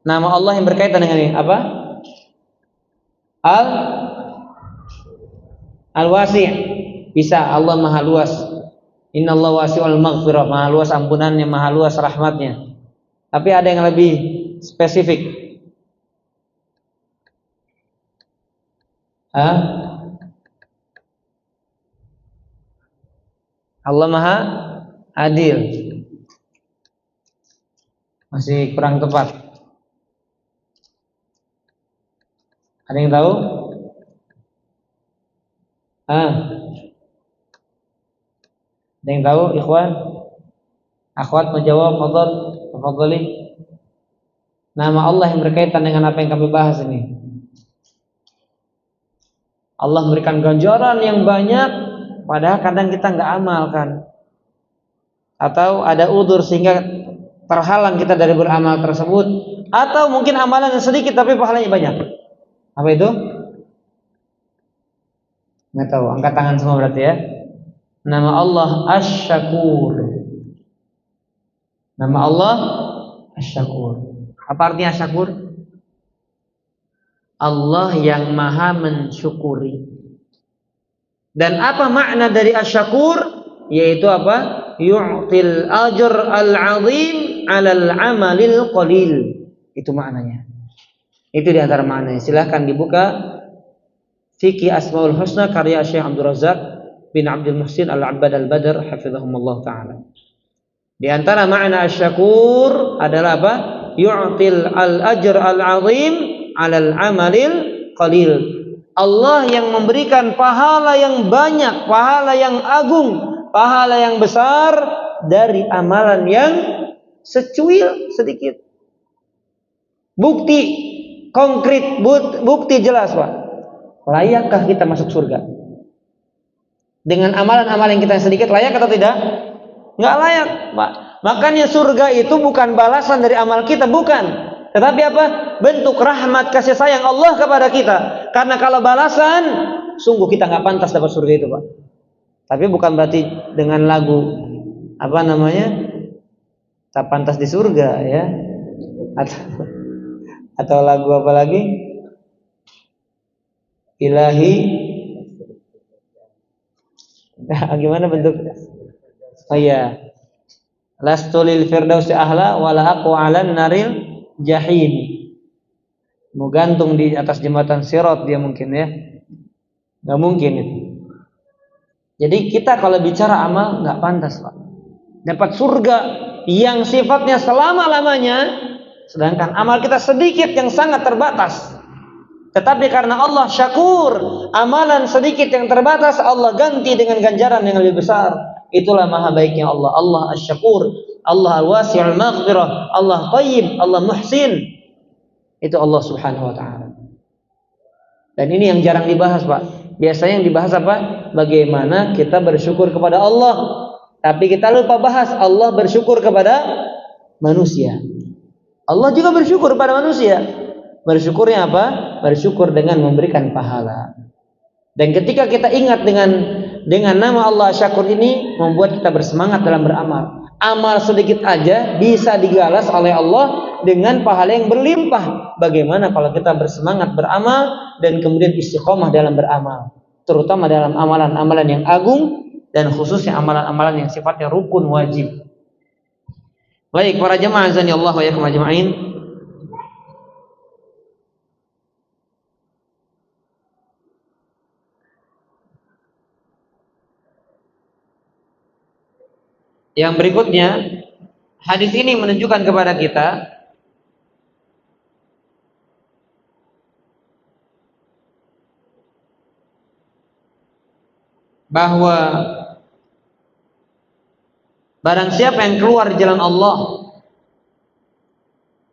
Nama Allah yang berkaitan dengan ini apa? Al-Wasi'. Bisa, Allah maha luas. Innallaha wasi'ul maghfirah, maha luas ampunannya, maha luas rahmatnya. Tapi ada yang lebih spesifik. Allah maha adil. Masih kurang tepat. Ada yang tahu? Ada yang tahu, ikhwan? Akhwat mau jawab, fadhali. Nama Allah yang berkaitan dengan apa yang kami bahas ini. Allah memberikan ganjaran yang banyak, padahal kadang kita nggak amalkan, atau ada udzur sehingga terhalang kita dari beramal tersebut, atau mungkin amalan yang sedikit tapi pahalanya banyak. Apa itu? Nggak tahu. Angkat tangan semua berarti ya. Nama Allah Asy-Syakur. Nama Allah Asy-Syakur. Apa artinya Asy-Syakur? Allah yang maha mensyukuri. Dan apa makna dari Asy-Syakur? Yaitu apa? Yu'til ajr al-'azim 'alal 'amalil qalil. Itu maknanya. Itu di antara maknanya. Silahkan dibuka Fiqh Asmaul Husna karya Syekh Abdul Razak bin Abdul Muhsin Al-Abbad Al-Badr hafizahumullah ta'ala. Di antara makna Asy-Syakur adalah apa? Yu'til al-ajr al-'azim 'alal 'amalil qalil. Allah yang memberikan pahala yang banyak, pahala yang agung, pahala yang besar dari amalan yang secuil sedikit. Bukti konkret, bukti jelas, Pak. Layakkah kita masuk surga? Dengan amalan-amalan yang kita sedikit, layak atau tidak? Nggak layak, Pak. Makanya surga itu bukan balasan dari amal kita, bukan. Tetapi apa? Bentuk rahmat kasih sayang Allah kepada kita. Karena kalau balasan, sungguh kita nggak pantas dapat surga itu, Pak. Tapi bukan berarti dengan lagu apa namanya, tak pantas di surga, ya. Atau lagu apa lagi? Ilahi. Gimana bentuk? Oh iya. Lastu lil firdausi ahla wala aqu 'alan naril jahim. Mau gantung di atas jembatan Sirat dia mungkin, ya. Nggak mungkin itu. Jadi kita kalau bicara amal nggak pantas, Pak. Dapat surga yang sifatnya selama-lamanya, sedangkan amal kita sedikit yang sangat terbatas. Tetapi karena Allah syakur, amalan sedikit yang terbatas Allah ganti dengan ganjaran yang lebih besar. Itulah maha baiknya Allah. Allah asy-syakur, Allah al-wasi'ul maghfirah, Allah thayyib, Allah muhsin. Itu Allah Subhanahu wa taala. Dan ini yang jarang dibahas, Pak. Biasanya yang dibahas apa? Bagaimana kita bersyukur kepada Allah. Tapi kita lupa bahas Allah bersyukur kepada manusia. Allah juga bersyukur kepada manusia. Bersyukurnya apa? Bersyukur dengan memberikan pahala. Dan ketika kita ingat dengan nama Allah Syakur ini, membuat kita bersemangat dalam beramal. Amal sedikit aja bisa digalas oleh Allah dengan pahala yang berlimpah. Bagaimana kalau kita bersemangat beramal dan kemudian istiqomah dalam beramal, terutama dalam amalan-amalan yang agung dan khususnya amalan-amalan yang sifatnya rukun wajib. Baik para jemaah azani Allah wa yakum ajma'in. Yang berikutnya, hadis ini menunjukkan kepada kita bahwa barang siapa yang keluar di jalan Allah,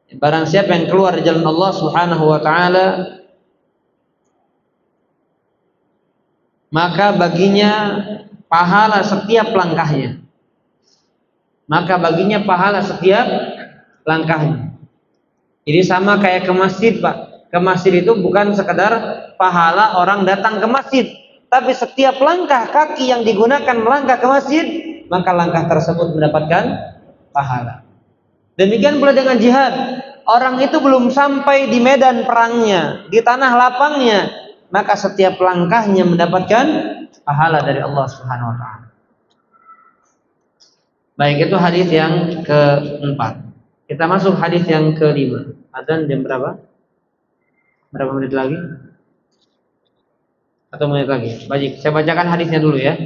barang siapa yang keluar di jalan Allah Subhanahu wa taala, maka baginya pahala setiap langkahnya. Maka baginya pahala setiap langkahnya. Jadi sama kayak ke masjid, Pak. Ke masjid itu bukan sekedar pahala orang datang ke masjid, tapi setiap langkah kaki yang digunakan melangkah ke masjid, maka langkah tersebut mendapatkan pahala. Demikian pula dengan jihad. Orang itu belum sampai di medan perangnya, di tanah lapangnya, maka setiap langkahnya mendapatkan pahala dari Allah Subhanahu wa taala. Baik, itu hadis yang keempat. Kita masuk hadis yang kelima. Azan jam berapa? Berapa menit lagi? Atau menit lagi? Baik, saya bacakan hadisnya dulu ya.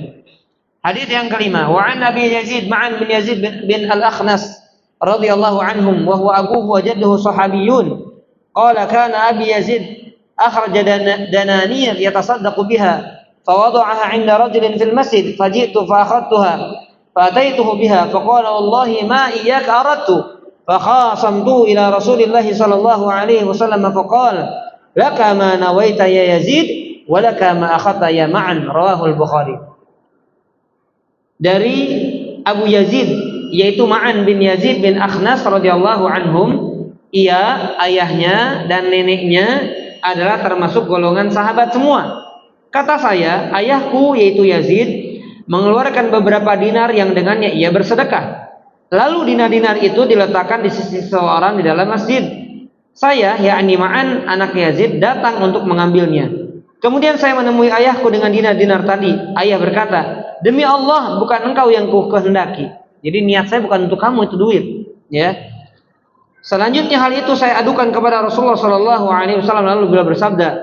Hadis yang kelima. Wa an Abi Yazid Ma'an bin Yazid bin Al-Akhnas radhiyallahu anhum wa huwa abuhu wa jadduhu sahabiyun. Qala kana Abi Yazid akhraja dananiyah yatasaddaqu biha fawada'aha 'inda rajulin fil masjid faji'tu fa akhadtuha فأتيته بها فقال والله ما إياك أردت فخاصمته إلى رسول الله صلى الله عليه وسلم فقال لك ما نويت يا يزيد ولك ما أخذت يا معن رواه البخاري. Dari Abu Yazid yaitu Ma'an bin Yazid bin Akhnas radhiyallahu anhum, ia, ayahnya dan neneknya adalah termasuk golongan sahabat semua. Kata saya, ayahku yaitu Yazid mengeluarkan beberapa dinar yang dengannya ia bersedekah. Lalu dinar-dinar itu diletakkan di sisi seseorang di dalam masjid. Saya, yakni Ma'an anak Yazid, datang untuk mengambilnya. Kemudian saya menemui ayahku dengan dinar-dinar tadi. Ayah berkata, demi Allah, bukan engkau yang ku kehendaki. Jadi niat saya bukan untuk kamu itu duit. Ya. Selanjutnya hal itu saya adukan kepada Rasulullah SAW, lalu beliau bersabda,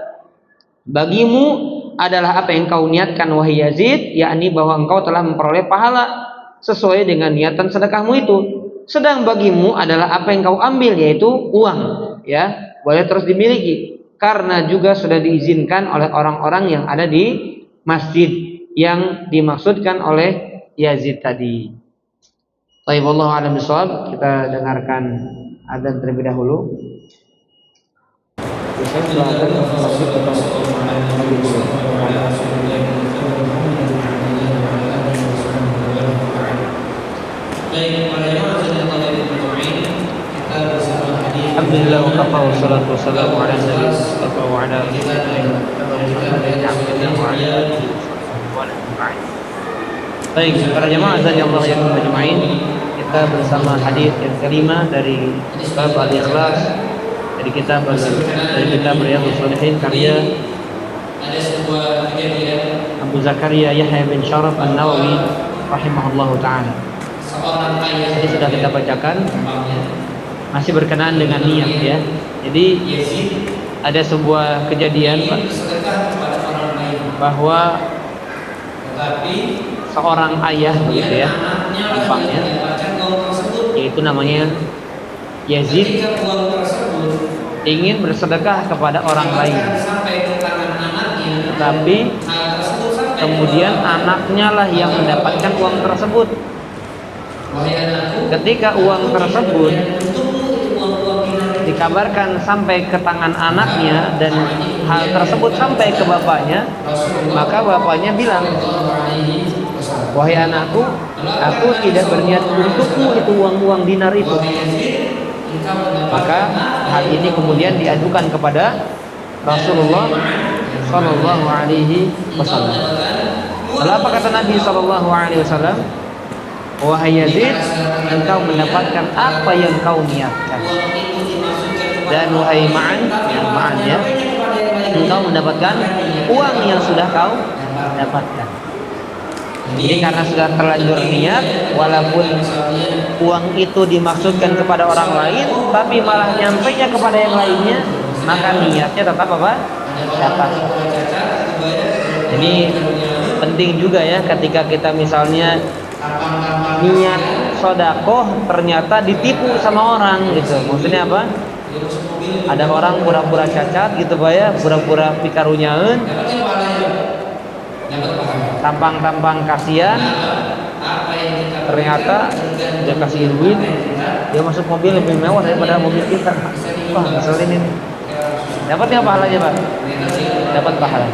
bagimu adalah apa yang kau niatkan wahai Yazid, yakni bahwa engkau telah memperoleh pahala sesuai dengan niatan sedekahmu itu. Sedang bagimu adalah apa yang kau ambil, yaitu uang, ya, boleh terus dimiliki karena juga sudah diizinkan oleh orang-orang yang ada di masjid yang dimaksudkan oleh Yazid tadi. Baik, wallahu a'lam bishawab. Kita dengarkan adzan terlebih dahulu. Saya silakan masuk ke lagi dulu. Baik, para jemaah sekalian kita bersama hadis Alhamdulillah wa kafa wa salatu wassalamu ala nabi Mustafa wa ala alihi wa sahbihi. Baik, para jemaah yang Allah yang majma'in, kita bersama hadis yang kelima dari kitab Al-Ikhlas dari kitab Riyadhus Shalihin karya Abu Zakaria Yahya bin Syaraf An-Nawawi rahimahullahu taala. Jadi sudah kita bacakan, masih berkenaan dengan niat ya. Jadi ada sebuah kejadian bahwa seorang ayah begitu ya, gampangnya, yaitu namanya Yazid, ingin bersedekah kepada orang lain, tapi kemudian anaknya lah yang mendapatkan uang tersebut. Ketika uang tersebut dikabarkan sampai ke tangan anaknya dan hal tersebut sampai ke bapaknya, maka bapaknya bilang, wahai anakku, aku tidak berniat untukmu itu uang-uang dinar itu. Maka hal ini kemudian diadukan kepada Rasulullah Sallallahu Alaihi Wasallam. Lalu apa kata Nabi Sallallahu Alaihi Wasallam? Wahai Yazid, engkau mendapatkan apa yang kau niatkan. Dan wahai Ma'an, yang Ma'an ya, engkau mendapatkan uang yang sudah kau dapatkan. Jadi karena sudah terlanjur niat, walaupun uang itu dimaksudkan kepada orang lain, tapi malah nyampainya kepada yang lainnya, maka niatnya tetap apa? Dapat. Jadi penting juga ya ketika kita misalnya niat sodakoh ternyata ditipu sama orang gitu. Maksudnya apa? Ada orang pura-pura cacat gitu Pak ya, pura-pura pikarunyaeun, tampang-tampang kasihan, ternyata dia kasih duit, dia masuk mobil lebih mewah daripada mobil kita. Wah, ngeselin ini. Dapatnya pahalanya Pak? Dapat pahala.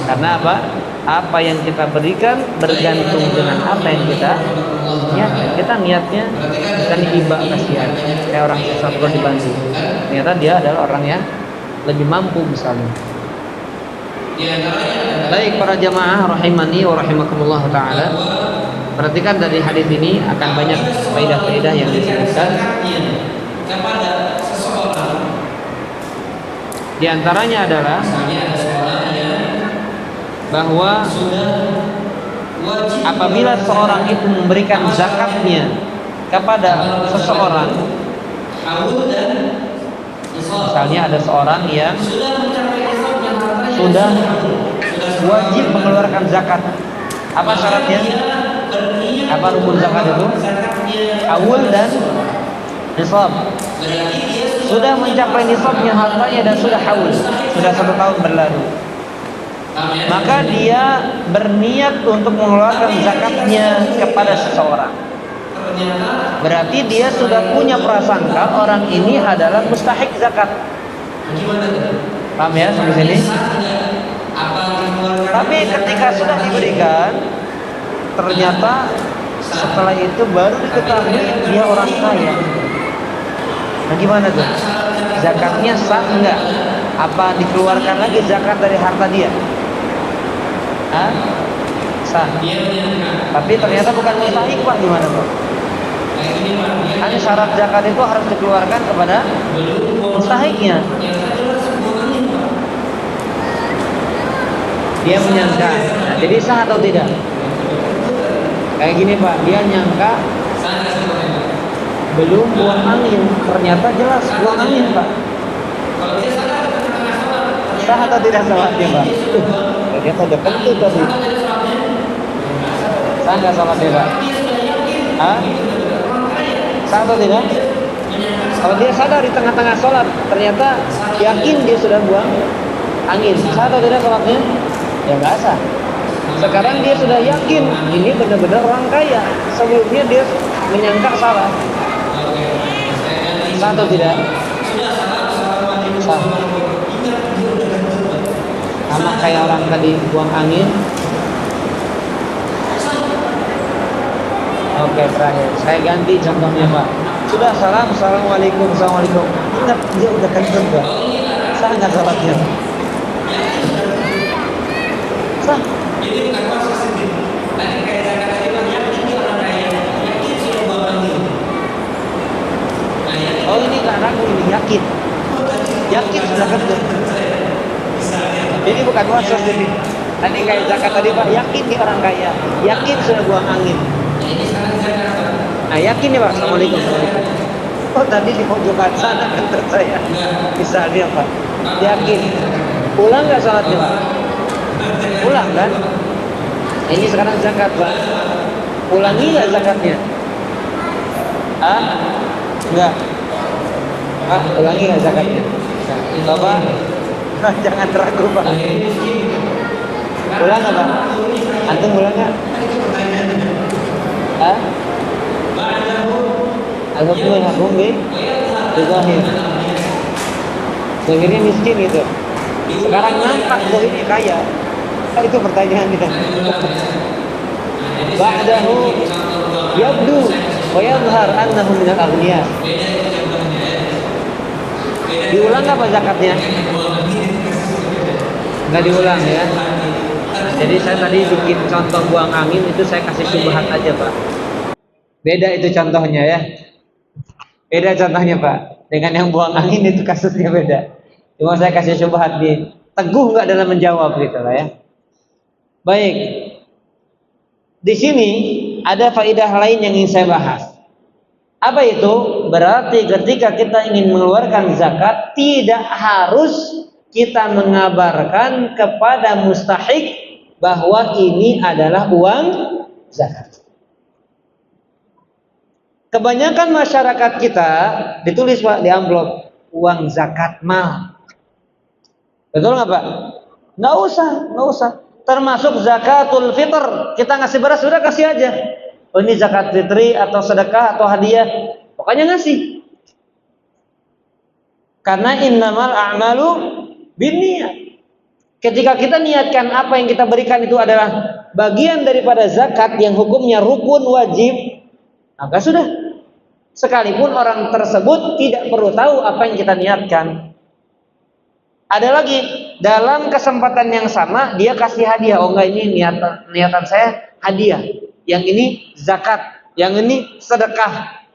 Karena apa? Apa yang kita berikan bergantung dengan apa yang kita niatkan. Kita niatnya bukan iba kasihan, kayak orang susah perlu dibantu. Ternyata dia adalah orang yang lebih mampu misalnya. Baik para jamaah rahimani wa rahimakumullah taala. Perhatikan dari hadis ini akan banyak faedah-faedah yang disebutkan. Di antaranya adalah bahwa apabila seorang itu memberikan zakatnya kepada seseorang, misalnya ada seorang yang sudah wajib mengeluarkan zakat, apa syaratnya? Apa rukun zakat itu? Awul dan nisab. Sudah mencapai nisabnya hartanya dan sudah haul, sudah 1 tahun berlalu, maka dia berniat untuk mengeluarkan zakatnya kepada seseorang. Berarti dia sudah punya prasangka orang ini adalah mustahik zakat. Paham ya sampai sini? Tapi ketika sudah diberikan, ternyata setelah itu baru diketahui dia orang kaya. Nah gimana tuh? Zakatnya sah enggak? Apa dikeluarkan lagi zakat dari harta dia? Hah? Sah. Tapi ternyata bukan mustahik Pak, gimana Pak? Kan syarat zakat itu harus dikeluarkan kepada mustahiknya. Dia menyangka, nah, jadi sah atau tidak? Kayak gini Pak, dia nyangka belum buang angin, ternyata jelas buang angin Pak. Sah atau tidak salatnya Pak? Ternyata udah kentut tadi. Sah nggak salatnya Pak? Hah? Sah atau tidak? Kalau dia sadar di tengah-tengah sholat, ternyata yakin dia sudah buang angin, sah atau tidak salatnya? Ya nggak sah. Sekarang dia sudah yakin ini benar-benar orang kaya. Sebelumnya dia menyangka salah. Sah atau tidak? Sah. Sama kayak orang tadi buang angin. Oke, terakhir saya ganti contohnya Pak. Sudah salam, assalamualaikum, assalamualaikum. Ingat dia udah kentut Pak. Sah nggak salatnya? Sah. Oh ini nggak ragu, ini yakin. Yakin sudah kentut. Ini bukan waswas jadi. Tadi kayak zakat tadi Pak, yakin dia orang kaya, yakin sudah buang angin. Nah yakin ya Pak, assalamualaikum. Oh tadi di pojokan sana kentut saya. Misalnya Pak, yakin. Pulang nggak salatnya Pak? Pulang kan? Ini sekarang zakat Pak. Ulangi nggak zakatnya? Ah? Enggak. Ah, ulangi nggak zakatnya? Nah, Bapak, jangan ragu Pak. Ulang nggak Pak? Antum ulang nggak? Ah? Alhamdulillah bumi Zahir. Zahirnya miskin itu. Sekarang nampak zahirnya kaya. Itu pertanyaannya. Ba'dahu yabdu wa yadhhar annahu minal aghniya. Diulang apa zakatnya? Nggak diulang ya. Jadi saya tadi bikin contoh buang angin itu saya kasih syubhat aja Pak. Beda itu contohnya ya. Beda contohnya Pak. Dengan yang buang angin itu kasusnya beda. Cuma saya kasih syubhat di teguh nggak dalam menjawab gitu lah ya. Baik. Di sini ada faedah lain yang ingin saya bahas. Apa itu? Berarti ketika kita ingin mengeluarkan zakat tidak harus kita mengabarkan kepada mustahik bahwa ini adalah uang zakat. Kebanyakan masyarakat kita ditulis Pak di amplop uang zakat mal. Betul nggak Pak? Nggak usah. Termasuk zakatul fitr, kita ngasih beras sudah kasih aja. Oh ini zakat fitri atau sedekah atau hadiah, pokoknya ngasih. Karena innamal a'malu binniyat. Ketika kita niatkan apa yang kita berikan itu adalah bagian daripada zakat yang hukumnya rukun wajib, maka sudah. Sekalipun orang tersebut tidak perlu tahu apa yang kita niatkan. Ada lagi, dalam kesempatan yang sama dia kasih hadiah. Oh enggak, ini niatan saya hadiah. Yang ini zakat, yang ini sedekah.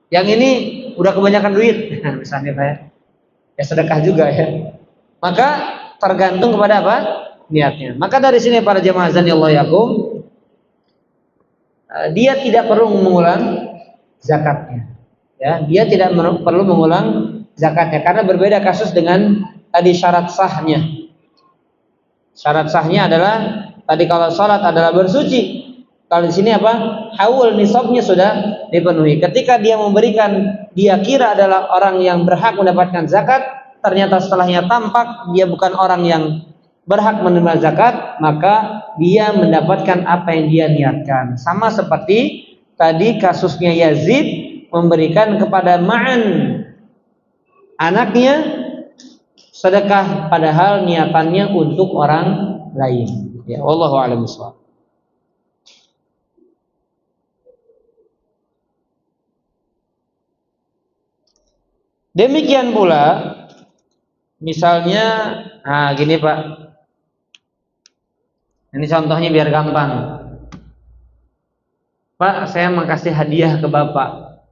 Yang ini udah kebanyakan duit. Misalnya saya ya sedekah juga ya. Maka tergantung kepada apa? Niatnya. Maka dari sini para jemaah azanillahu yakum, dia tidak perlu mengulang zakatnya. Ya, dia tidak perlu mengulang zakatnya karena berbeda kasus dengan tadi syarat sahnya. Syarat sahnya adalah tadi kalau salat adalah bersuci. Kalau di sini apa? Haul nisabnya sudah dipenuhi. Ketika dia memberikan, dia kira adalah orang yang berhak mendapatkan zakat, ternyata setelahnya tampak dia bukan orang yang berhak menerima zakat, maka dia mendapatkan apa yang dia niatkan. Sama seperti tadi kasusnya Yazid memberikan kepada Ma'an anaknya sedekah padahal niatannya untuk orang lain. Ya, wallahu a'lam bishawab. Demikian pula misalnya gini Pak. Ini contohnya biar gampang. Pak, saya mau kasih hadiah ke Bapak.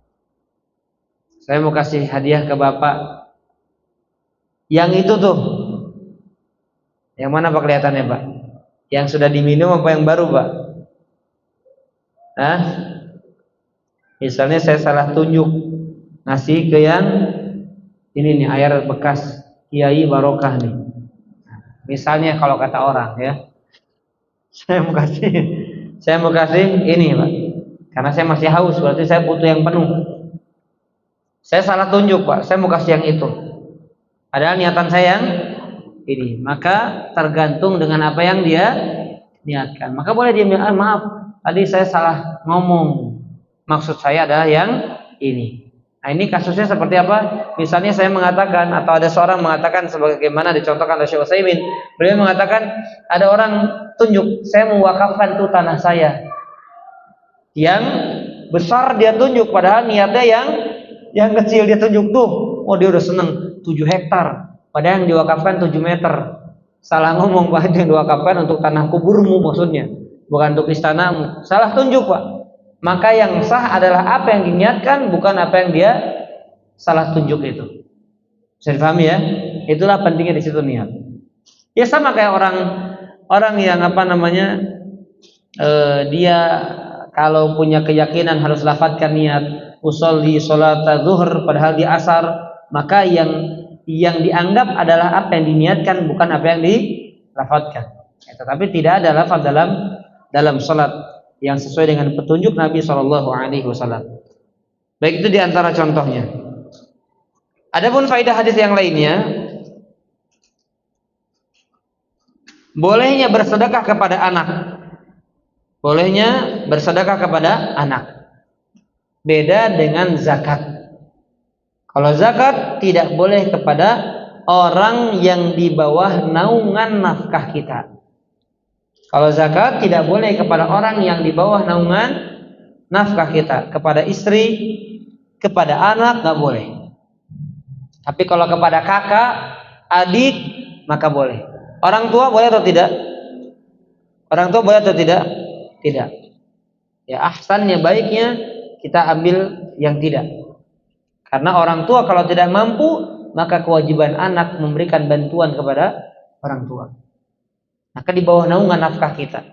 Saya mau kasih hadiah ke Bapak. Yang itu tuh. Yang mana Pak kelihatannya Pak? Yang sudah diminum apa yang baru Pak? Misalnya saya salah tunjuk ngasih ke yang ini nih air bekas Kiai Barokah nih. Misalnya kalau kata orang ya. Saya mau kasih ini Pak. Karena saya masih haus, berarti saya butuh yang penuh. Saya salah tunjuk Pak, saya mau kasih yang itu. Padahal niatan saya yang ini. Maka tergantung dengan apa yang dia niatkan. Maka boleh dia bilang, maaf, tadi saya salah ngomong. Maksud saya adalah yang ini. Nah, ini kasusnya seperti apa? Misalnya saya mengatakan atau ada seorang mengatakan sebagaimana dicontohkan oleh Syekh Utsaimin, beliau mengatakan ada orang tunjuk, saya mewakafkan tuh tanah saya. Yang besar dia tunjuk, padahal niatnya yang kecil dia tunjuk tuh. Oh, dia udah seneng 7 hektar, padahal yang diwakafkan 7 meter. Salah ngomong, Pak, yang diwakafkan untuk tanah kuburmu maksudnya, bukan untuk istanamu. Salah tunjuk, Pak. Maka yang sah adalah apa yang diniatkan, bukan apa yang dia salah tunjuk itu. Bisa dipahami ya? Itulah pentingnya di situ niat. Ya sama kayak orang yang dia kalau punya keyakinan harus lafadzkan niat usolli sholat zuhur padahal di asar, maka yang dianggap adalah apa yang diniatkan, bukan apa yang dilafadzkan. Tetapi tidak ada lafaz dalam sholat yang sesuai dengan petunjuk Nabi Shallallahu Alaihi Wasallam. Baik, itu diantara contohnya. Adapun faedah hadis yang lainnya, bolehnya bersedekah kepada anak. Bolehnya bersedekah kepada anak. Beda dengan zakat. Kalau zakat tidak boleh kepada orang yang di bawah naungan nafkah kita. Kalau zakat tidak boleh kepada orang yang di bawah naungan nafkah kita, kepada istri, kepada anak nggak boleh. Tapi kalau kepada kakak, adik, maka boleh. Orang tua boleh atau tidak? Orang tua boleh atau tidak? Tidak. Ya, ahsannya, baiknya kita ambil yang tidak. Karena orang tua kalau tidak mampu, maka kewajiban anak memberikan bantuan kepada orang tua. Maka di bawah naungan nafkah kita.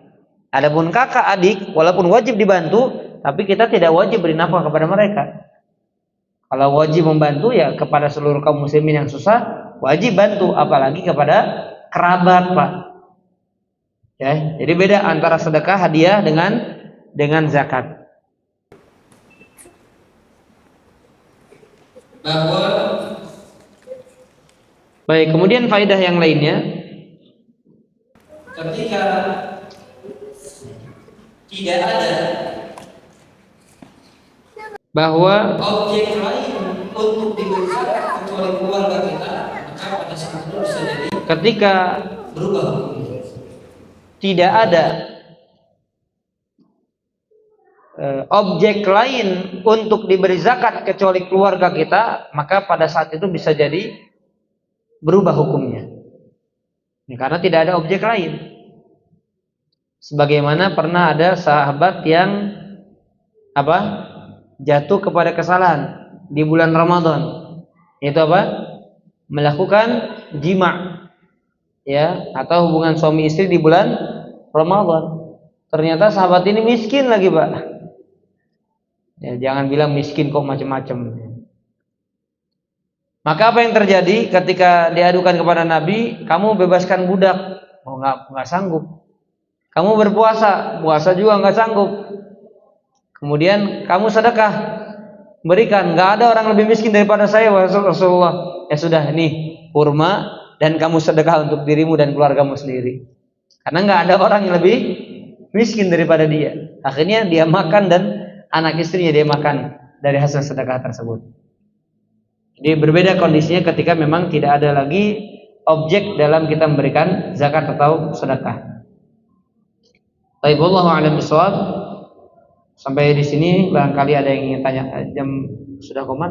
Adapun kakak, adik, walaupun wajib dibantu, tapi kita tidak wajib beri nafkah kepada mereka. Kalau wajib membantu ya kepada seluruh kaum muslimin yang susah, wajib bantu, apalagi kepada kerabat, Pak. Ya, jadi beda antara sedekah hadiah dengan zakat. Baik, kemudian faedah yang lainnya, ketika tidak ada bahwa objek lain untuk diberi zakat kecuali keluarga kita, maka pada saat itu bisa jadi ketika berubah hukumnya. Tidak ada objek lain untuk diberi zakat kecuali keluarga kita, maka pada saat itu bisa jadi berubah hukumnya. Karena tidak ada objek lain. Sebagaimana pernah ada sahabat yang jatuh kepada kesalahan di bulan Ramadan. Itu melakukan jima, ya, atau hubungan suami istri di bulan Ramadan. Ternyata sahabat ini miskin lagi, Pak. Ya, jangan bilang miskin kok macam-macam. Maka apa yang terjadi ketika diadukan kepada Nabi? Kamu bebaskan budak, nggak sanggup. Kamu berpuasa, puasa juga nggak sanggup. Kemudian kamu sedekah, berikan. Nggak ada orang lebih miskin daripada saya, Rasulullah. Ya sudah, nih kurma, dan kamu sedekah untuk dirimu dan keluargamu sendiri. Karena nggak ada orang yang lebih miskin daripada dia. Akhirnya dia makan dan anak istrinya dia makan dari hasil sedekah tersebut. Jadi berbeda kondisinya ketika memang tidak ada lagi objek dalam kita memberikan zakat atau sedekah. Baik, wallahu a'lam bishawab. Sampai di sini barangkali ada yang ingin tanya. Jam sudah komat?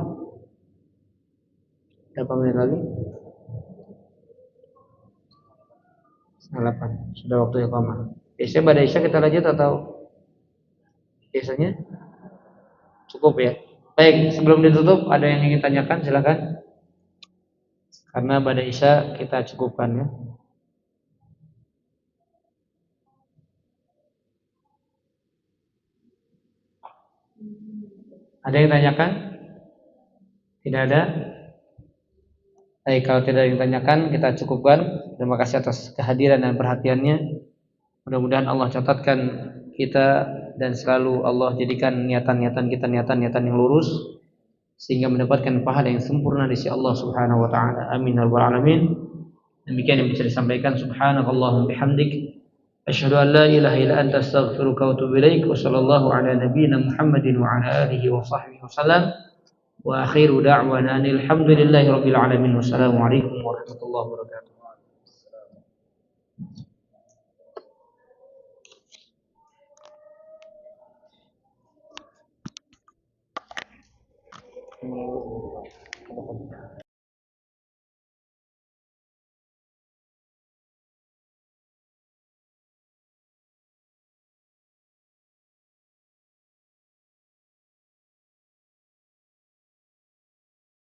Berapa menit lagi? 8. Sudah waktunya komat. Biasanya pada Isya kita lanjut atau biasanya cukup ya? Baik, sebelum ditutup ada yang ingin tanyakan, silakan. Karena pada Isya kita cukupkan ya. Ada yang tanyakan? Tidak ada? Baik, kalau tidak ada yang tanyakan, kita cukupkan. Terima kasih atas kehadiran dan perhatiannya. Mudah-mudahan Allah catatkan kita dan selalu Allah jadikan niatan-niatan kita niatan-niatan yang lurus sehingga mendapatkan pahala yang sempurna di sisi Allah Subhanahu wa taala. Amin ya rabbal alamin. Demikian yang bisa disampaikan. Subhanakallahumma bihamdik Asyhadu an la ilaha illa anta astaghfiruka wa atubu ilaik. Wa sallallahu ala nabiyyina Muhammadin wa ala alihi wa sahbihi wasallam. Wa akhiru da'wana alhamdulillahi rabbil alamin. Wassalamu alaikum warahmatullahi wabarakatuh.